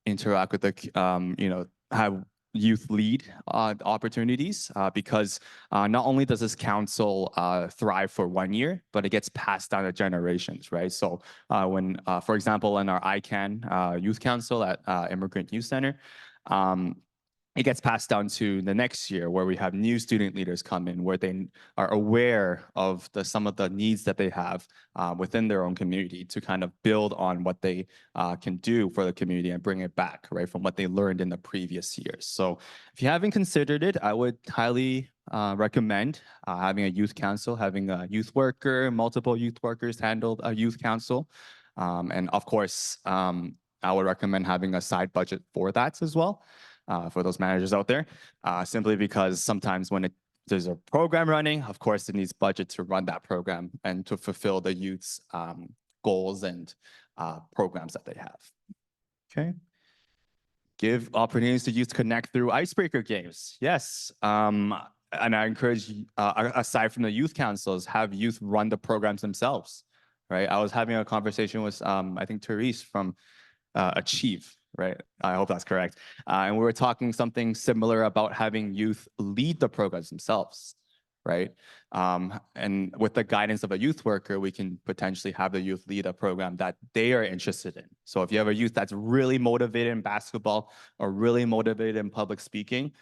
interact with the have youth lead opportunities because not only does this council thrive for 1 year, but it gets passed down to generations, right? So when, for example, in our ICANN Youth Council at Immigrant Youth Center, it gets passed down to the next year where we have new student leaders come in, where they are aware of some of the needs that they have within their own community to kind of build on what they can do for the community and bring it back, right, from what they learned in the previous years. So if you haven't considered it, I would highly recommend having a youth council, having a youth worker, multiple youth workers handle a youth council. And of course, I would recommend having a side budget for that as well. For those managers out there, simply because sometimes when there's a program running, of course, it needs budget to run that program and to fulfill the youth's goals and programs that they have. Okay. Give opportunities to youth to connect through icebreaker games. Yes. And I encourage, aside from the youth councils, have youth run the programs themselves, right? I was having a conversation with, I think, Therese from Achieve, right? I hope that's correct. And we were talking something similar about having youth lead the programs themselves, right? And with the guidance of a youth worker, we can potentially have the youth lead a program that they are interested in. So if you have a youth that's really motivated in basketball or really motivated in public speaking,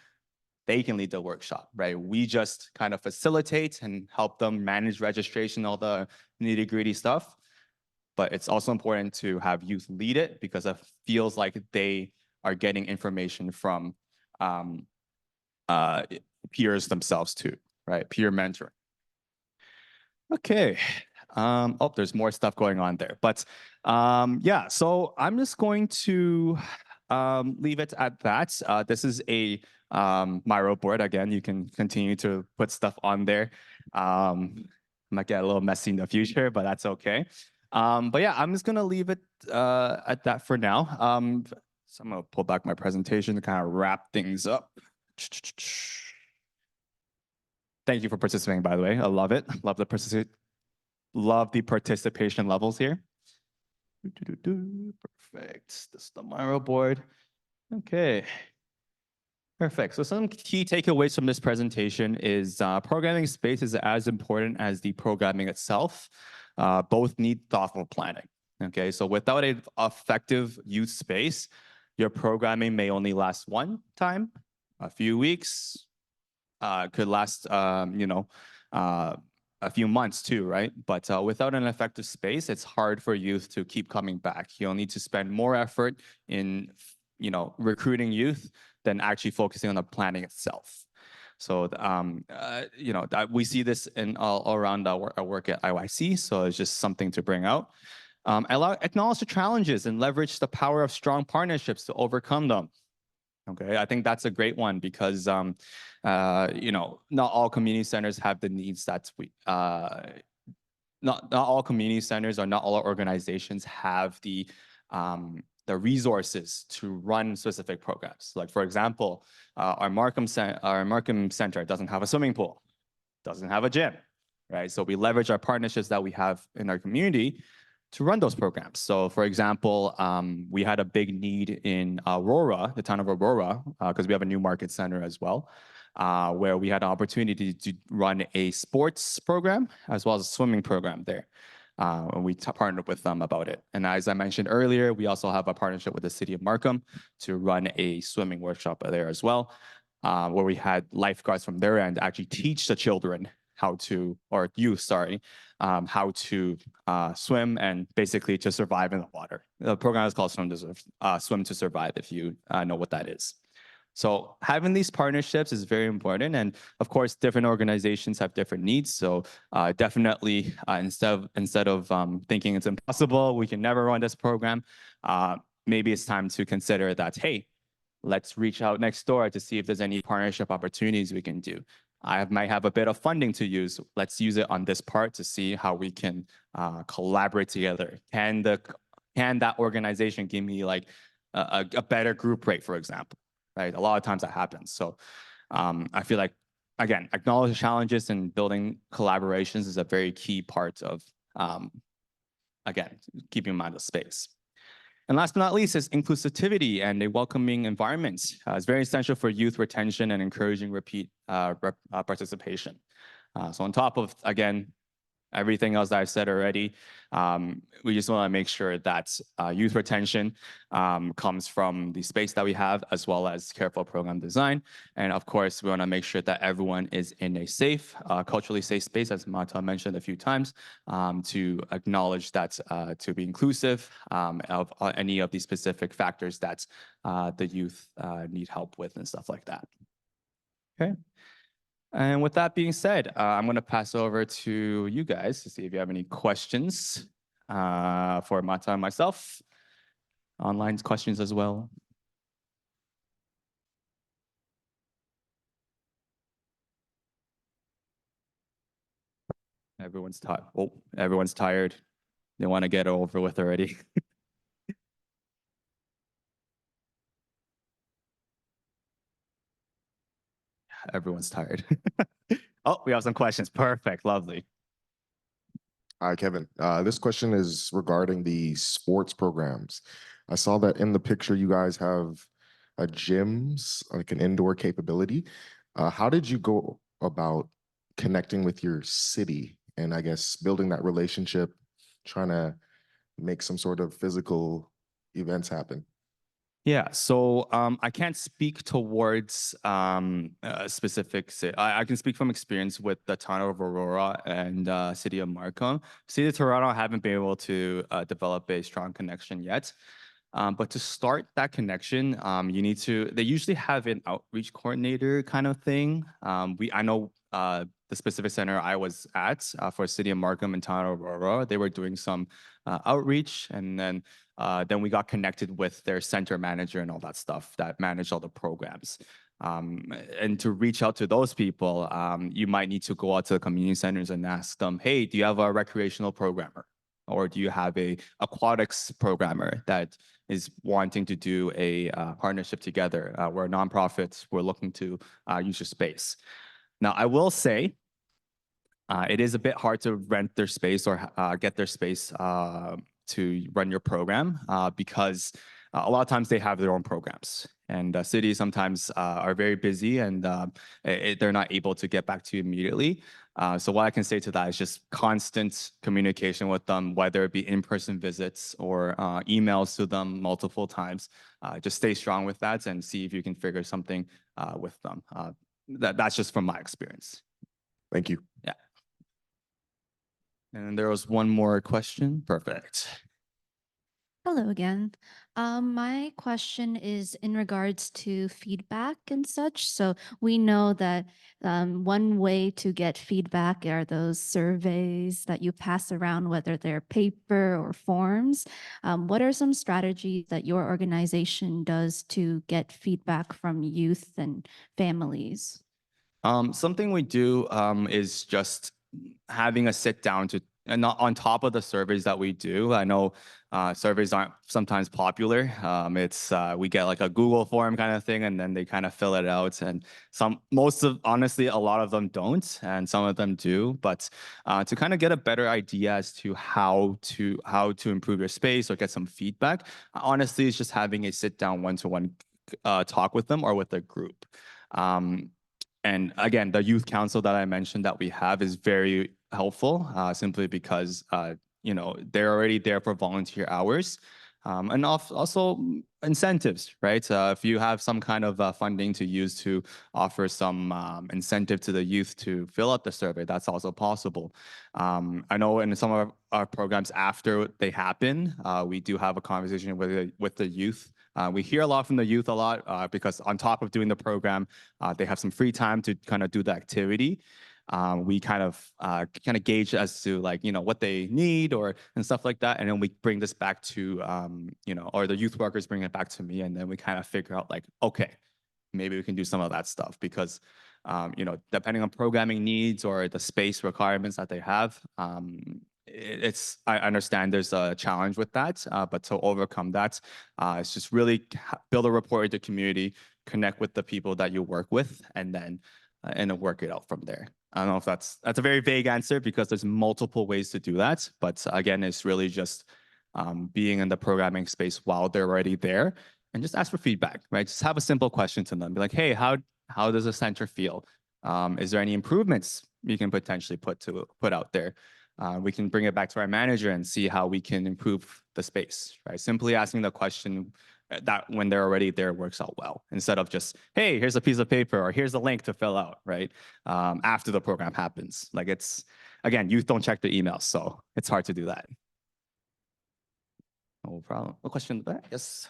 they can lead the workshop, right? We just kind of facilitate and help them manage registration, all the nitty-gritty stuff. But it's also important to have youth lead it because it feels like they are getting information from peers themselves too, right? Peer mentoring. Okay. Oh, there's more stuff going on there. But yeah, so I'm just going to leave it at that. This is a Miro board. Again, you can continue to put stuff on there. Might get a little messy in the future, but that's okay. But yeah, I'm just gonna leave it at that for now. So I'm gonna pull back my presentation to kind of wrap things up. Thank you for participating, by the way. I love it. Love the participation levels here. Perfect. This is the Miro board. Okay. Perfect. So some key takeaways from this presentation is programming space is as important as the programming itself. Both need thoughtful planning. Okay, so without an effective youth space, your programming may only last one time, a few weeks, could last, a few months too, right? But without an effective space, it's hard for youth to keep coming back. You'll need to spend more effort in, recruiting youth than actually focusing on the planning itself. So, we see this in all around our work at IYC. So it's just something to bring out. Acknowledge the challenges and leverage the power of strong partnerships to overcome them. Okay, I think that's a great one because, not all community centers have the needs that not all community centers or not all organizations have the resources to run specific programs. Like, for example, our Markham Center doesn't have a swimming pool, doesn't have a gym, right? So we leverage our partnerships that we have in our community to run those programs. So, for example, we had a big need in Aurora, the town of Aurora, because we have a new market center as well, where we had an opportunity to run a sports program as well as a swimming program there. And we partnered with them about it. And as I mentioned earlier, we also have a partnership with the city of Markham to run a swimming workshop there as well, where we had lifeguards from their end actually teach the children how to swim and basically to survive in the water. The program is called Swim to Survive, if you know what that is. So having these partnerships is very important. And of course, different organizations have different needs. So definitely, instead of thinking it's impossible, we can never run this program, maybe it's time to consider that, hey, let's reach out next door to see if there's any partnership opportunities we can do. I might have a bit of funding to use. Let's use it on this part to see how we can collaborate together. Can that organization give me like a better group rate, for example? Right, a lot of times that happens. So I feel like, again, acknowledge the challenges and building collaborations is a very key part of, again, keeping in mind the space. And last but not least is inclusivity and a welcoming environment. It's very essential for youth retention and encouraging repeat participation. So on top of, again, everything else that I said already. We just want to make sure that youth retention comes from the space that we have, as well as careful program design. And of course, we want to make sure that everyone is in a safe, culturally safe space, as Mata mentioned a few times, to acknowledge that to be inclusive of any of these specific factors that the youth need help with and stuff like that. Okay. And with that being said, I'm going to pass over to you guys to see if you have any questions for Mata and myself. Online questions as well. Everyone's tired. Oh, everyone's tired. They want to get it over with already. Everyone's tired. Oh, we have some questions. Perfect. Lovely. Hi, Kevin. This question is regarding the sports programs. I saw that in the picture you guys have a gyms, like an indoor capability. How did you go about connecting with your city and I guess building that relationship, trying to make some sort of physical events happen? Yeah, so I can't speak towards specifics. I can speak from experience with the town of Aurora and city of Markham. City of Toronto haven't been able to develop a strong connection yet. But to start that connection, they usually have an outreach coordinator kind of thing. I know the specific center I was at for City of Markham and town of Aurora, they were doing some outreach, and then we got connected with their center manager and all that stuff that managed all the programs. And to reach out to those people, you might need to go out to the community centers and ask them, hey, do you have a recreational programmer? Or do you have a aquatics programmer that is wanting to do a partnership together? We're nonprofits, we're looking to use your space. Now, I will say, it is a bit hard to rent their space or get their space to run your program because a lot of times they have their own programs, and cities sometimes are very busy and they're not able to get back to you immediately. So what I can say to that is just constant communication with them, whether it be in-person visits or emails to them multiple times. Just stay strong with that and see if you can figure something with them. That's just from my experience. Thank you. Yeah. And there was one more question. Perfect. Hello again. My question is in regards to feedback and such. So we know that one way to get feedback are those surveys that you pass around, whether they're paper or forms. What are some strategies that your organization does to get feedback from youth and families? Something we do is just having a sit down to, and not on top of the surveys that we do. I know surveys aren't sometimes popular. We get like a Google form kind of thing, and then they kind of fill it out. And honestly, a lot of them don't, and some of them do. But to kind of get a better idea as to how to improve your space or get some feedback, honestly, it's just having a sit down one-to-one talk with them or with a group. And again, the youth council that I mentioned that we have is very helpful, simply because they're already there for volunteer hours, and also incentives, right? If you have some kind of funding to use to offer some incentive to the youth to fill out the survey, that's also possible. I know in some of our programs after they happen, we do have a conversation with the youth. We hear a lot from the youth because on top of doing the program, they have some free time to kind of do the activity. We kind of gauge as to what they need and stuff like that, and then we bring this back to or the youth workers bring it back to me, and then we kind of figure out okay, maybe we can do some of that stuff because depending on programming needs or the space requirements that they have, I understand there's a challenge with that, but to overcome that, it's just really build a rapport with the community, connect with the people that you work with, and then work it out from there. I don't know if that's a very vague answer because there's multiple ways to do that, but again, it's really just being in the programming space while they're already there, and just ask for feedback, right? Just have a simple question to them, be like, hey, how does the center feel? Is there any improvements you can potentially put out there? we can bring it back to our manager and see how we can improve the space, right? Simply asking the question that when they're already there works out well, instead of just, hey, here's a piece of paper or here's a link to fill out, right? After the program happens. Like it's, again, youth don't check their emails, so it's hard to do that. No problem. A question there? Yes.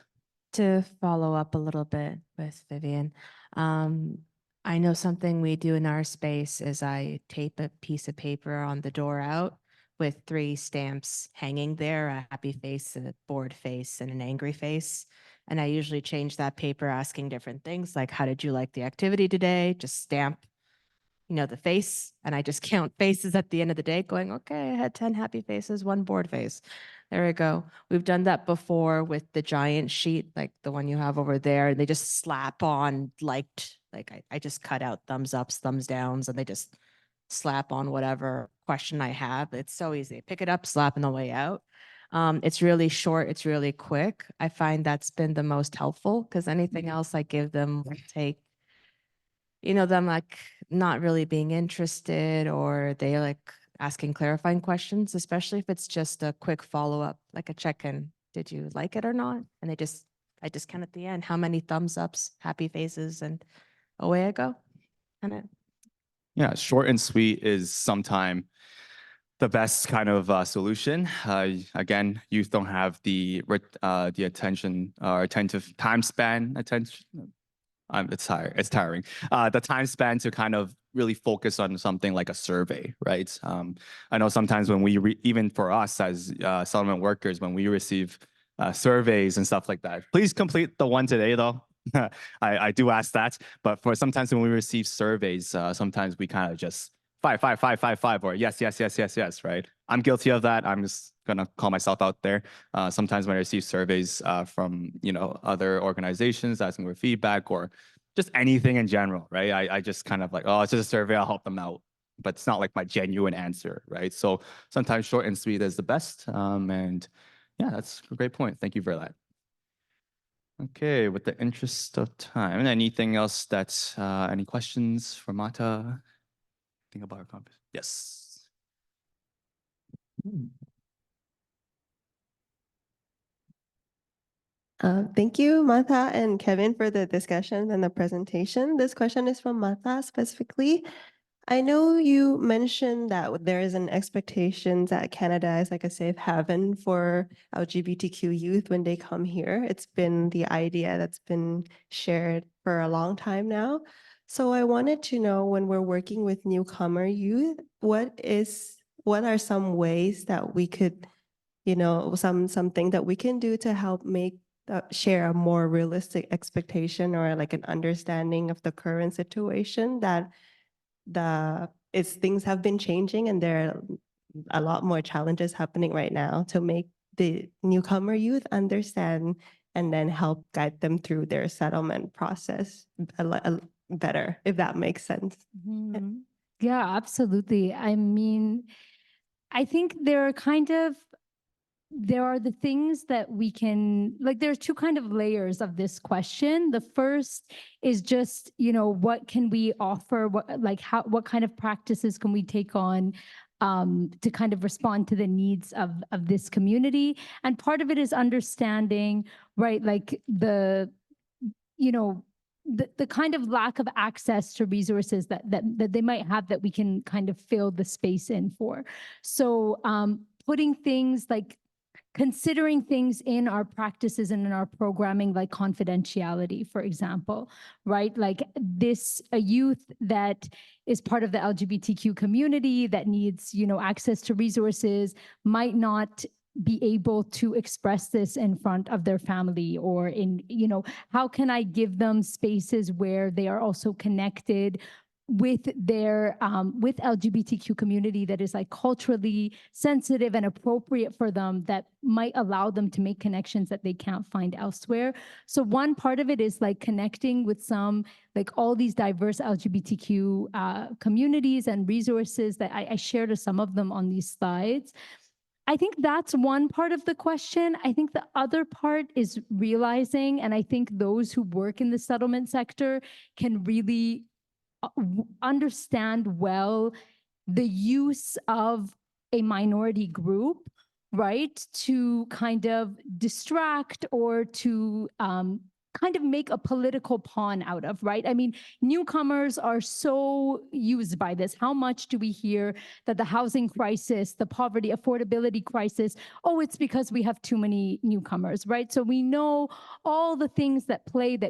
To follow up a little bit with Vivian, I know something we do in our space is I tape a piece of paper on the door out with 3 stamps hanging there, a happy face, a bored face, and an angry face. And I usually change that paper asking different things like, how did you like the activity today? Just stamp, the face. And I just count faces at the end of the day going, okay, I had 10 happy faces, 1 bored face. There we go. We've done that before with the giant sheet, like the one you have over there. And they just slap on liked, like I just cut out thumbs ups, thumbs downs, and they just slap on whatever question I have. It's so easy. Pick it up, slap on the way out. It's really short. It's really quick. I find that's been the most helpful because anything else I give them will take, them like not really being interested, or they like asking clarifying questions, especially if it's just a quick follow-up, like a check-in. Did you like it or not? And I just count at the end, how many thumbs ups, happy faces, and away I go. And Yeah, short and sweet is sometimes the best kind of solution. Again, youth don't have the attention or attentive time span. It's tiring. The time span to kind of really focus on something like a survey, right? I know sometimes when we even for us as settlement workers, when we receive surveys and stuff like that, please complete the one today though. I do ask that, but for sometimes when we receive surveys, sometimes we kind of just 5, or yes, right? I'm guilty of that. I'm just gonna call myself out there. Sometimes when I receive surveys from other organizations asking for feedback or just anything in general, right? I just kind of like, oh, it's just a survey, I'll help them out. But it's not like my genuine answer, right? So sometimes short and sweet is the best. And yeah, that's a great point. Thank you for that. Okay, with the interest of time, anything else that's any questions for Mata? Think about our conference. Yes. Thank you, Martha and Kevin, for the discussion and the presentation. This question is from Martha specifically. I know you mentioned that there is an expectation that Canada is like a safe haven for LGBTQ youth when they come here. It's been the idea that's been shared for a long time now. So I wanted to know, when we're working with newcomer youth, what are some ways that we could, something that we can do to help share a more realistic expectation or like an understanding of the current situation, that things have been changing and there are a lot more challenges happening right now, to make the newcomer youth understand and then help guide them through their settlement process better, if that makes sense. Mm-hmm. Yeah, absolutely. I mean, I think there are the things that we can, like, there's 2 kind of layers of this question. The first is just, what can we offer? What kind of practices can we take on to kind of respond to the needs of this community? And part of it is understanding, right, like the kind of lack of access to resources that they might have that we can kind of fill the space in for. So putting things like considering things in our practices and in our programming, like confidentiality, for example, right? Like a youth that is part of the LGBTQ community that needs, access to resources might not be able to express this in front of their family, or in, how can I give them spaces where they are also connected with their with LGBTQ community that is like culturally sensitive and appropriate for them, that might allow them to make connections that they can't find elsewhere. So one part of it is like connecting with all these diverse LGBTQ communities and resources that I shared some of them on these slides. I think that's one part of the question. I think the other part is realizing, and I think those who work in the settlement sector can really understand well the use of a minority group, right, to kind of distract or to kind of make a political pawn out of, right? I mean, newcomers are so used by this. How much do we hear that the housing crisis, the poverty, affordability crisis, oh, it's because we have too many newcomers, right? So we know all the things that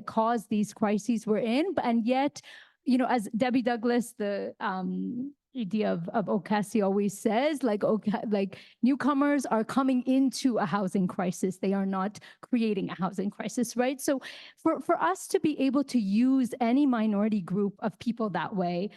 cause these crises we're in, and yet, you know, as Debbie Douglas, the idea of OCASI always says, like newcomers are coming into a housing crisis. They are not creating a housing crisis, right? So for us to be able to use any minority group of people that way,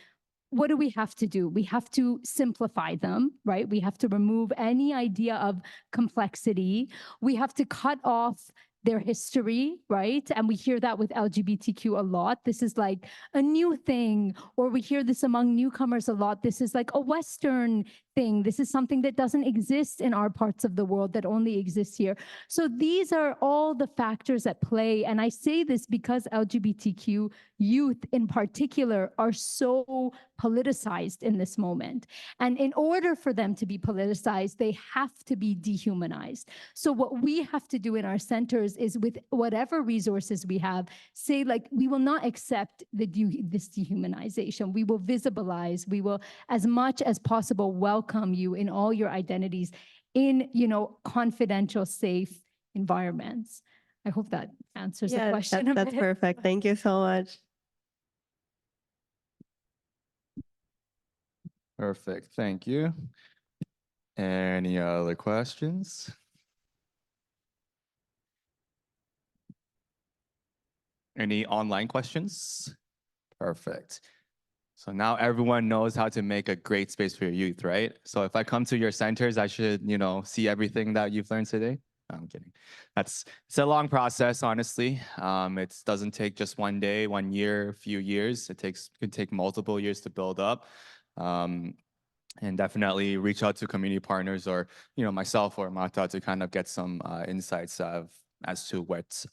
what do we have to do? We have to simplify them, right? We have to remove any idea of complexity. We have to cut off their history, right? And we hear that with LGBTQ a lot. This is like a new thing, or we hear this among newcomers a lot. This is like a Western thing. This is something that doesn't exist in our parts of the world, that only exists here. So these are all the factors at play. And I say this because LGBTQ youth in particular are so politicized in this moment. And in order for them to be politicized, they have to be dehumanized. So what we have to do in our centers is, with whatever resources we have, say, like, we will not accept this dehumanization. We will visibilize, we will, as much as possible, welcome you in all your identities in, you know, confidential, safe environments. I hope that answers the question. That's perfect. Thank you so much. Perfect. Thank you. Any other questions? Any online questions? Perfect. So now everyone knows how to make a great space for your youth, right? So if I come to your centers, I should, you know, see everything that you've learned today. No, I'm kidding. It's a long process, honestly. It doesn't take just one day, 1 year, a few years. Could take multiple years to build up. And definitely reach out to community partners, or, you know, myself or Mata, to kind of get some insights as to what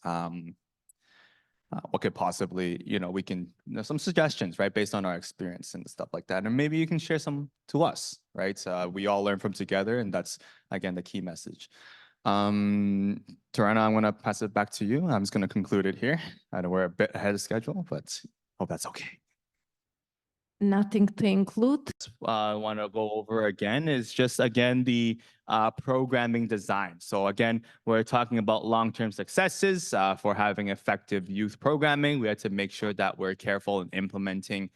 could possibly, you know, we can, you know, some suggestions, right, based on our experience and stuff like that. And maybe you can share some to us, right? We all learn from together, and that's, again, the key message. Tarana, I'm going to pass it back to you. I'm just going to conclude it here. I know we're a bit ahead of schedule, but hope that's okay. Nothing to include. I want to go over again is just, again, the programming design. So again, we're talking about long-term successes for having effective youth programming. We have to make sure that we're careful in implementing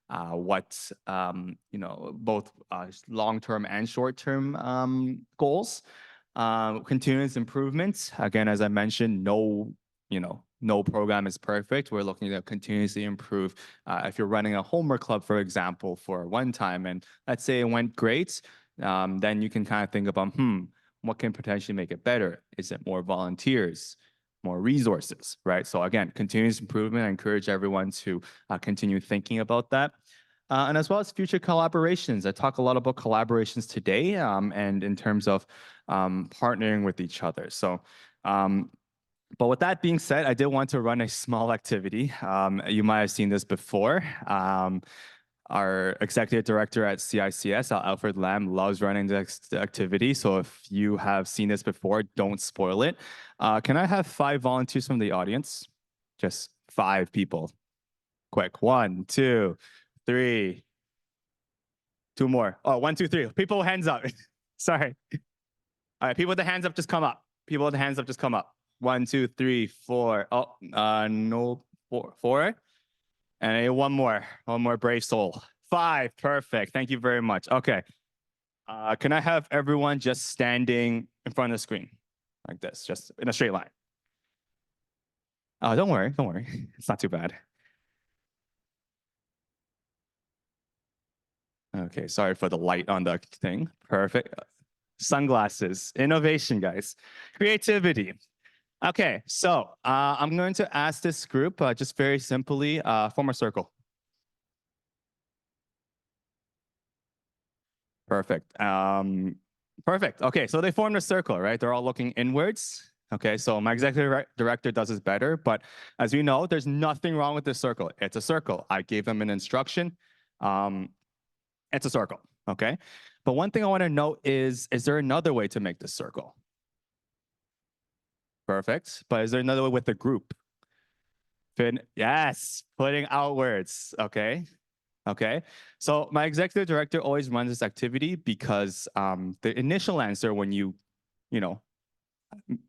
what, you know, both long-term and short-term goals. Continuous improvement. Again, as I mentioned, no program is perfect. We're looking to continuously improve. If you're running a homework club, for example, for one time, and let's say it went great, then you can kind of think about, what can potentially make it better? Is it more volunteers, more resources, right? So again, continuous improvement. I encourage everyone to continue thinking about that. And as well as future collaborations. I talk a lot about collaborations today, and in terms of partnering with each other. So, but with that being said, I did want to run a small activity. You might have seen this before. Our executive director at CICS, Alfred Lam, loves running this activity. So if you have seen this before, don't spoil it. Can I have 5 volunteers from the audience? Just 5 people. Quick. 1, 2, 3. 2 more. Oh, 1, 2, 3. People, hands up. Sorry. All right, people with the hands up, just come up. People with the hands up, just come up. 1, 2, 3, 4. Oh, no, 4. And one more brave soul. 5, perfect. Thank you very much. Okay. Can I have everyone just standing in front of the screen like this, just in a straight line? Oh, don't worry. It's not too bad. Okay, sorry for the light on the thing. Perfect. Sunglasses, innovation, guys. Creativity. Okay, so I'm going to ask this group just very simply, form a circle. Perfect. Perfect. Okay, so they formed a circle, right? They're all looking inwards. Okay, so my executive director does this better, but as you know, there's nothing wrong with this circle. It's a circle. I gave them an instruction. It's a circle, okay? But one thing I want to note is there another way to make the circle? Perfect. But is there another way with the group? Yes, putting outwards. Okay. Okay. So my executive director always runs this activity because the initial answer when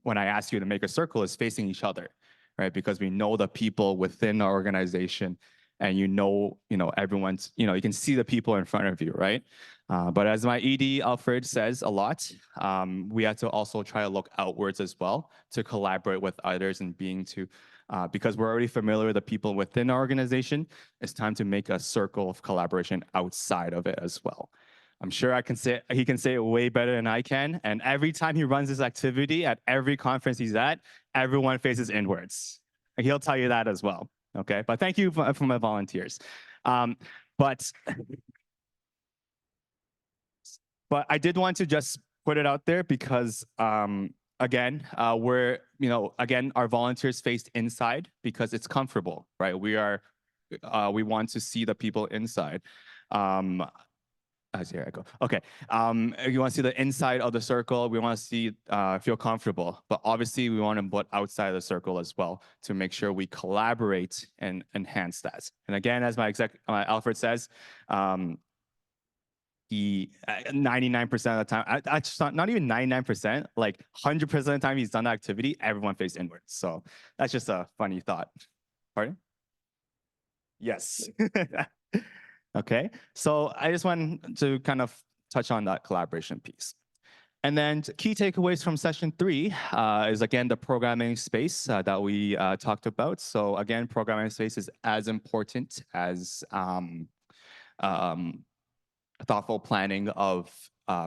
when I ask you to make a circle is facing each other, right? Because we know the people within our organization and everyone's, you can see the people in front of you, right? But as my ED Alfred says a lot, we have to also try to look outwards as well to collaborate with others and because we're already familiar with the people within our organization, it's time to make a circle of collaboration outside of it as well. I'm sure he can say it way better than I can. And every time he runs this activity at every conference he's at, everyone faces inwards. And he'll tell you that as well. Okay, but thank you for my volunteers. But I did want to just put it out there because again, our volunteers faced inside because it's comfortable, right? We want to see the people inside. Here I go. Okay. You want to see the inside of the circle. We want to see, feel comfortable. But obviously, we want to put outside of the circle as well to make sure we collaborate and enhance that. And again, as my Alfred says, 99% of the time, not even 99%, like 100% of the time he's done the activity, everyone faced inwards. So that's just a funny thought. Pardon? Yes. Okay, so I just wanted to kind of touch on that collaboration piece. And then key takeaways from session 3 is again the programming space that we talked about. So again, programming space is as important as thoughtful planning of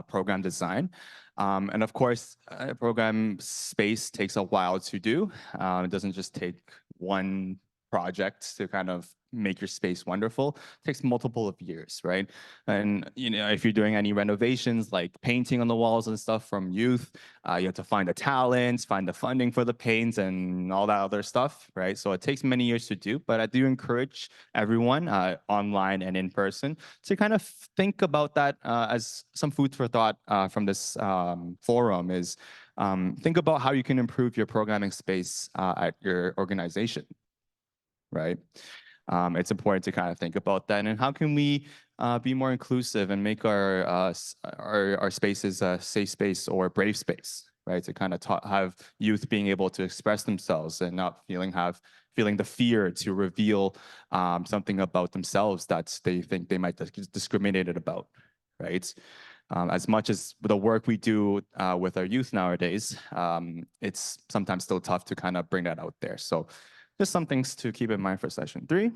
program design. And of course, program space takes a while to do. It doesn't just take one project to kind of make your space wonderful. It takes multiple of years, right? And if you're doing any renovations like painting on the walls and stuff from youth, you have to find the talents, find the funding for the paints and all that other stuff, right? So it takes many years to do, but I do encourage everyone online and in person to kind of think about that as some food for thought from this forum is think about how you can improve your programming space at your organization, right? It's important to kind of think about that and how can we be more inclusive and make our spaces a safe space or a brave space, right? To kind of have youth being able to express themselves and not feeling the fear to reveal something about themselves that they think they might be discriminated about, right? As much as the work we do with our youth nowadays, it's sometimes still tough to kind of bring that out there. So just some things to keep in mind for session 3.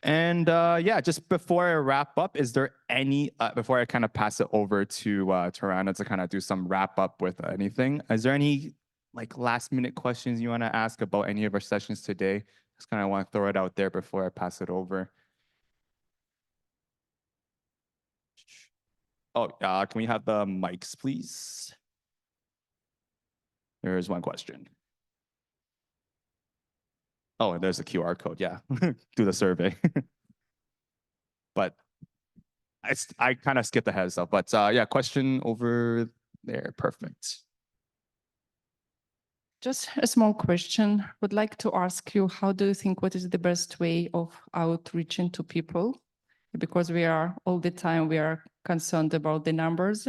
And yeah, just before I wrap up, is there any, before I kind of pass it over to Tarana to kind of do some wrap up with anything, is there any like last minute questions you want to ask about any of our sessions today? Just kind of want to throw it out there before I pass it over. Oh, can we have the mics, please? There's one question. Oh, and there's a QR code, yeah. Do the survey. But I kind of skipped ahead of stuff. But yeah, question over there. Perfect. Just a small question. Would like to ask you, how do you think, what is the best way of outreaching to people? Because we are all the time, we are concerned about the numbers.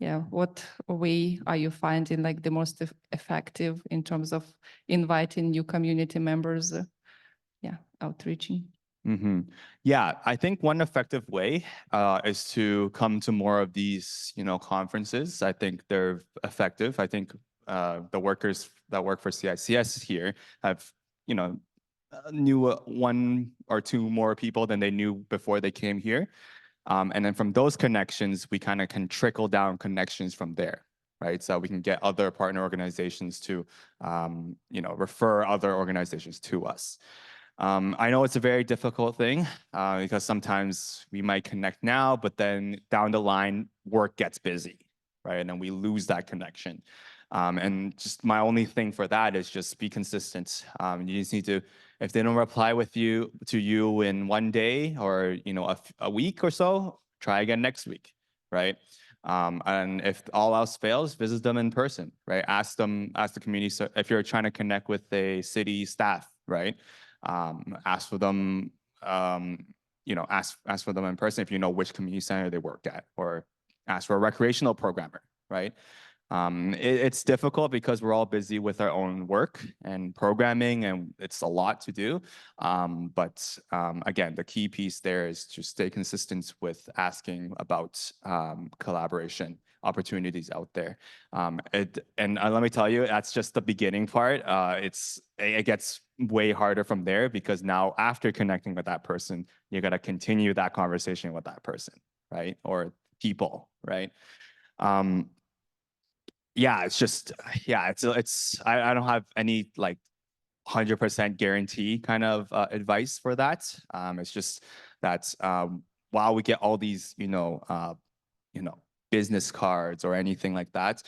Yeah, what way are you finding like the most effective in terms of inviting new community members? Yeah, outreaching. Mm-hmm. Yeah, I think one effective way is to come to more of these, conferences. I think they're effective. I think the workers that work for CICS here have, knew 1 or 2 more people than they knew before they came here. And then from those connections, we kind of can trickle down connections from there, right? So we can get other partner organizations to, refer other organizations to us. I know it's a very difficult thing because sometimes we might connect now, but then down the line, work gets busy, right? And then we lose that connection. And just my only thing for that is just be consistent. You just need to, if they don't reply to you in 1 day or a week or so, try again next week, right? And if all else fails, visit them in person, right? Ask the community, so if you're trying to connect with a city staff, right? Ask for them, ask for them in person if you know which community center they work at, or ask for a recreational programmer, right? It's difficult because we're all busy with our own work and programming, and it's a lot to do. But again, the key piece there is to stay consistent with asking about collaboration opportunities out there. And let me tell you, that's just the beginning part. It gets way harder from there, because now after connecting with that person, you got to continue that conversation with that person, right? Or people, right? Yeah, I don't have any like 100% guarantee kind of advice for that. It's just that while we get all these, business cards or anything like that,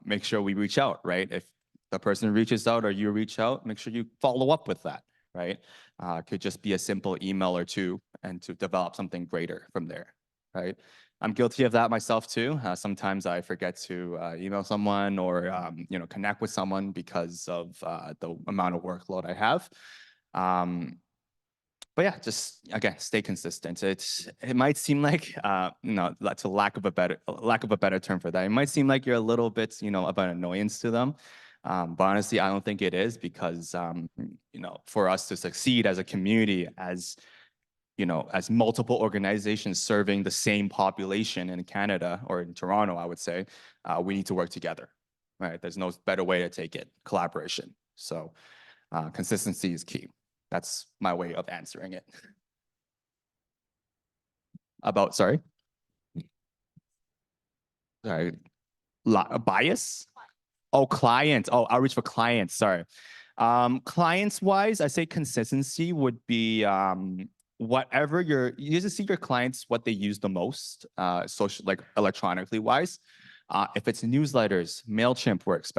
make sure we reach out, right? If the person reaches out or you reach out, make sure you follow up with that, right? Could just be a simple email or two, and to develop something greater from there, right? I'm guilty of that myself too. Sometimes I forget to email someone or connect with someone because of the amount of workload I have. But yeah, just again, stay consistent. It might seem like that's a lack of a better term for that. It might seem like you're a little bit of an annoyance to them. But honestly, I don't think it is, because for us to succeed as a community, as multiple organizations serving the same population in Canada, or in Toronto, I would say, we need to work together, right? There's no better way to take it, collaboration. So consistency is key. That's my way of answering it. Sorry, bias? Oh, clients. Oh, outreach for clients. Sorry. Clients wise, I say consistency would be whatever you just see your clients, what they use the most, social, like electronically wise. If it's newsletters, MailChimp works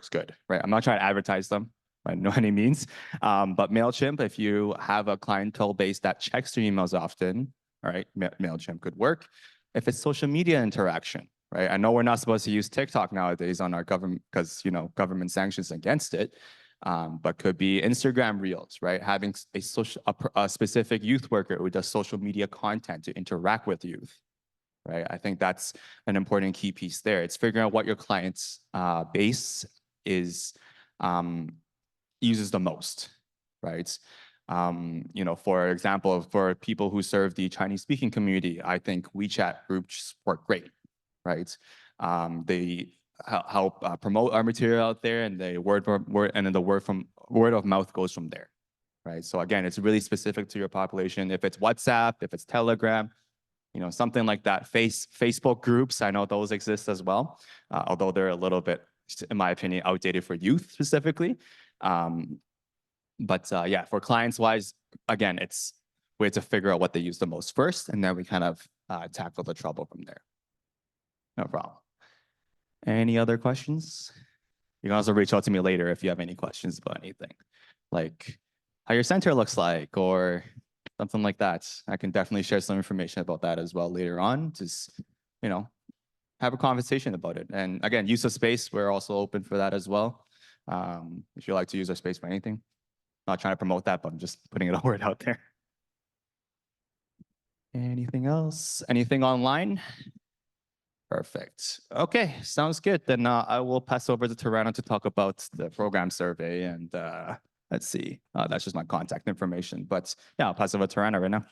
good, right? I'm not trying to advertise them by no any means, but MailChimp, if you have a clientele base that checks their emails often, all right, MailChimp could work. If it's social media interaction, right? I know we're not supposed to use TikTok nowadays on our government, because government sanctions against it. But could be Instagram Reels, right? Having a specific youth worker who does social media content to interact with youth, right? I think that's an important key piece there. It's figuring out what your client's base uses the most, right? For example, for people who serve the Chinese-speaking community, I think WeChat groups work great, right? They help promote our material out there, and the word of mouth goes from there, right? So again, it's really specific to your population. If it's WhatsApp, if it's Telegram, something like that. Facebook groups, I know those exist as well, although they're a little bit, in my opinion, outdated for youth specifically. But yeah, for clients wise, again, we have to figure out what they use the most first, and then we kind of tackle the trouble from there. No problem. Any other questions? You can also reach out to me later if you have any questions about anything, like how your center looks like or something like that. I can definitely share some information about that as well later on. Just, have a conversation about it. And again, use of space, we're also open for that as well. If you like to use our space for anything. Not trying to promote that, but I'm just putting it a word out there. Anything else? Anything online? Perfect. Okay, sounds good. Then I will pass over to Toronto to talk about the program survey, and let's see. That's just my contact information. But yeah, I'll pass over to Toronto right now.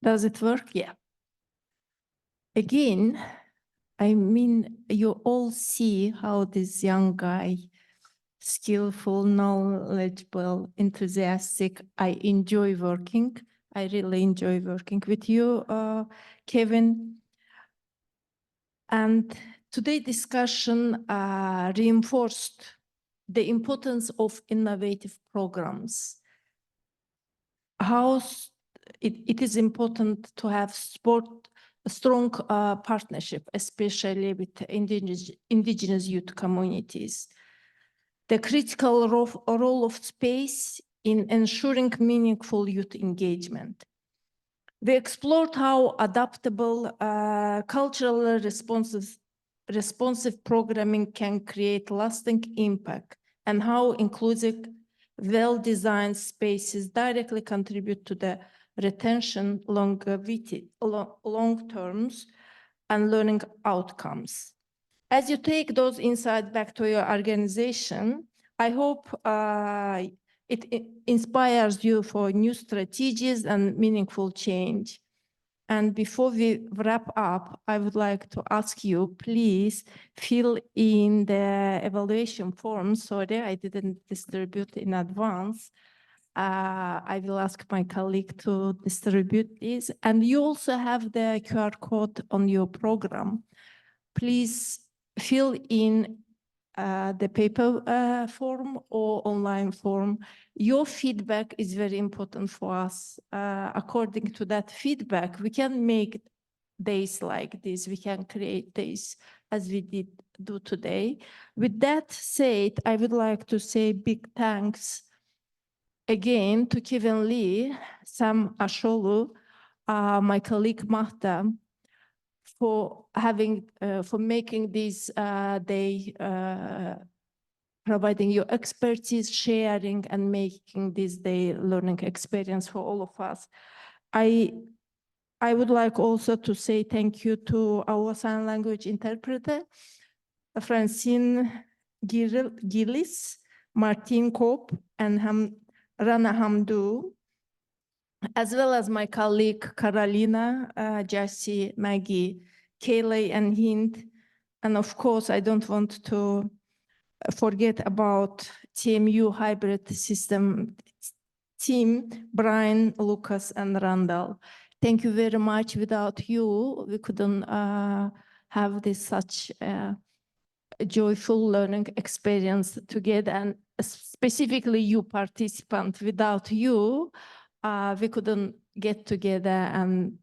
Does it work? Yeah. Again, I mean, you all see how this young guy, skillful, knowledgeable, enthusiastic. I enjoy working. I really enjoy working with you, Kevin. And today's discussion reinforced the importance of innovative programs. How it is important to have a strong partnership, especially with indigenous youth communities. The critical role of space in ensuring meaningful youth engagement. We explored how adaptable, culturally responsive programming can create lasting impact, and how inclusive, well-designed spaces directly contribute to the retention, longevity, long terms, and learning outcomes. As you take those insights back to your organization, I hope it inspires you for new strategies and meaningful change. And before we wrap up, I would like to ask you, please fill in the evaluation form. Sorry, I didn't distribute in advance. I will ask my colleague to distribute this. And you also have the QR code on your program. Please fill in the paper form or online form. Your feedback is very important for us. According to that feedback, we can make days like this. We can create days as we did do today. With that said, I would like to say big thanks again to Kevin Lee, Sam Asholu, my colleague Mahta, for making this day, providing your expertise, sharing, and making this day learning experience for all of us. I would like also to say thank you to our sign language interpreter, Francine Gillis, Martin Kopp, and Rana Hamdou, as well as my colleague Carolina, Jessie, Maggie, Kayleigh, and Hind. And of course, I don't want to forget about TMU hybrid system team, Brian, Lucas, and Randall. Thank you very much. Without you, we couldn't have this such joyful learning experience together, and specifically you participant. Without you, we couldn't get together and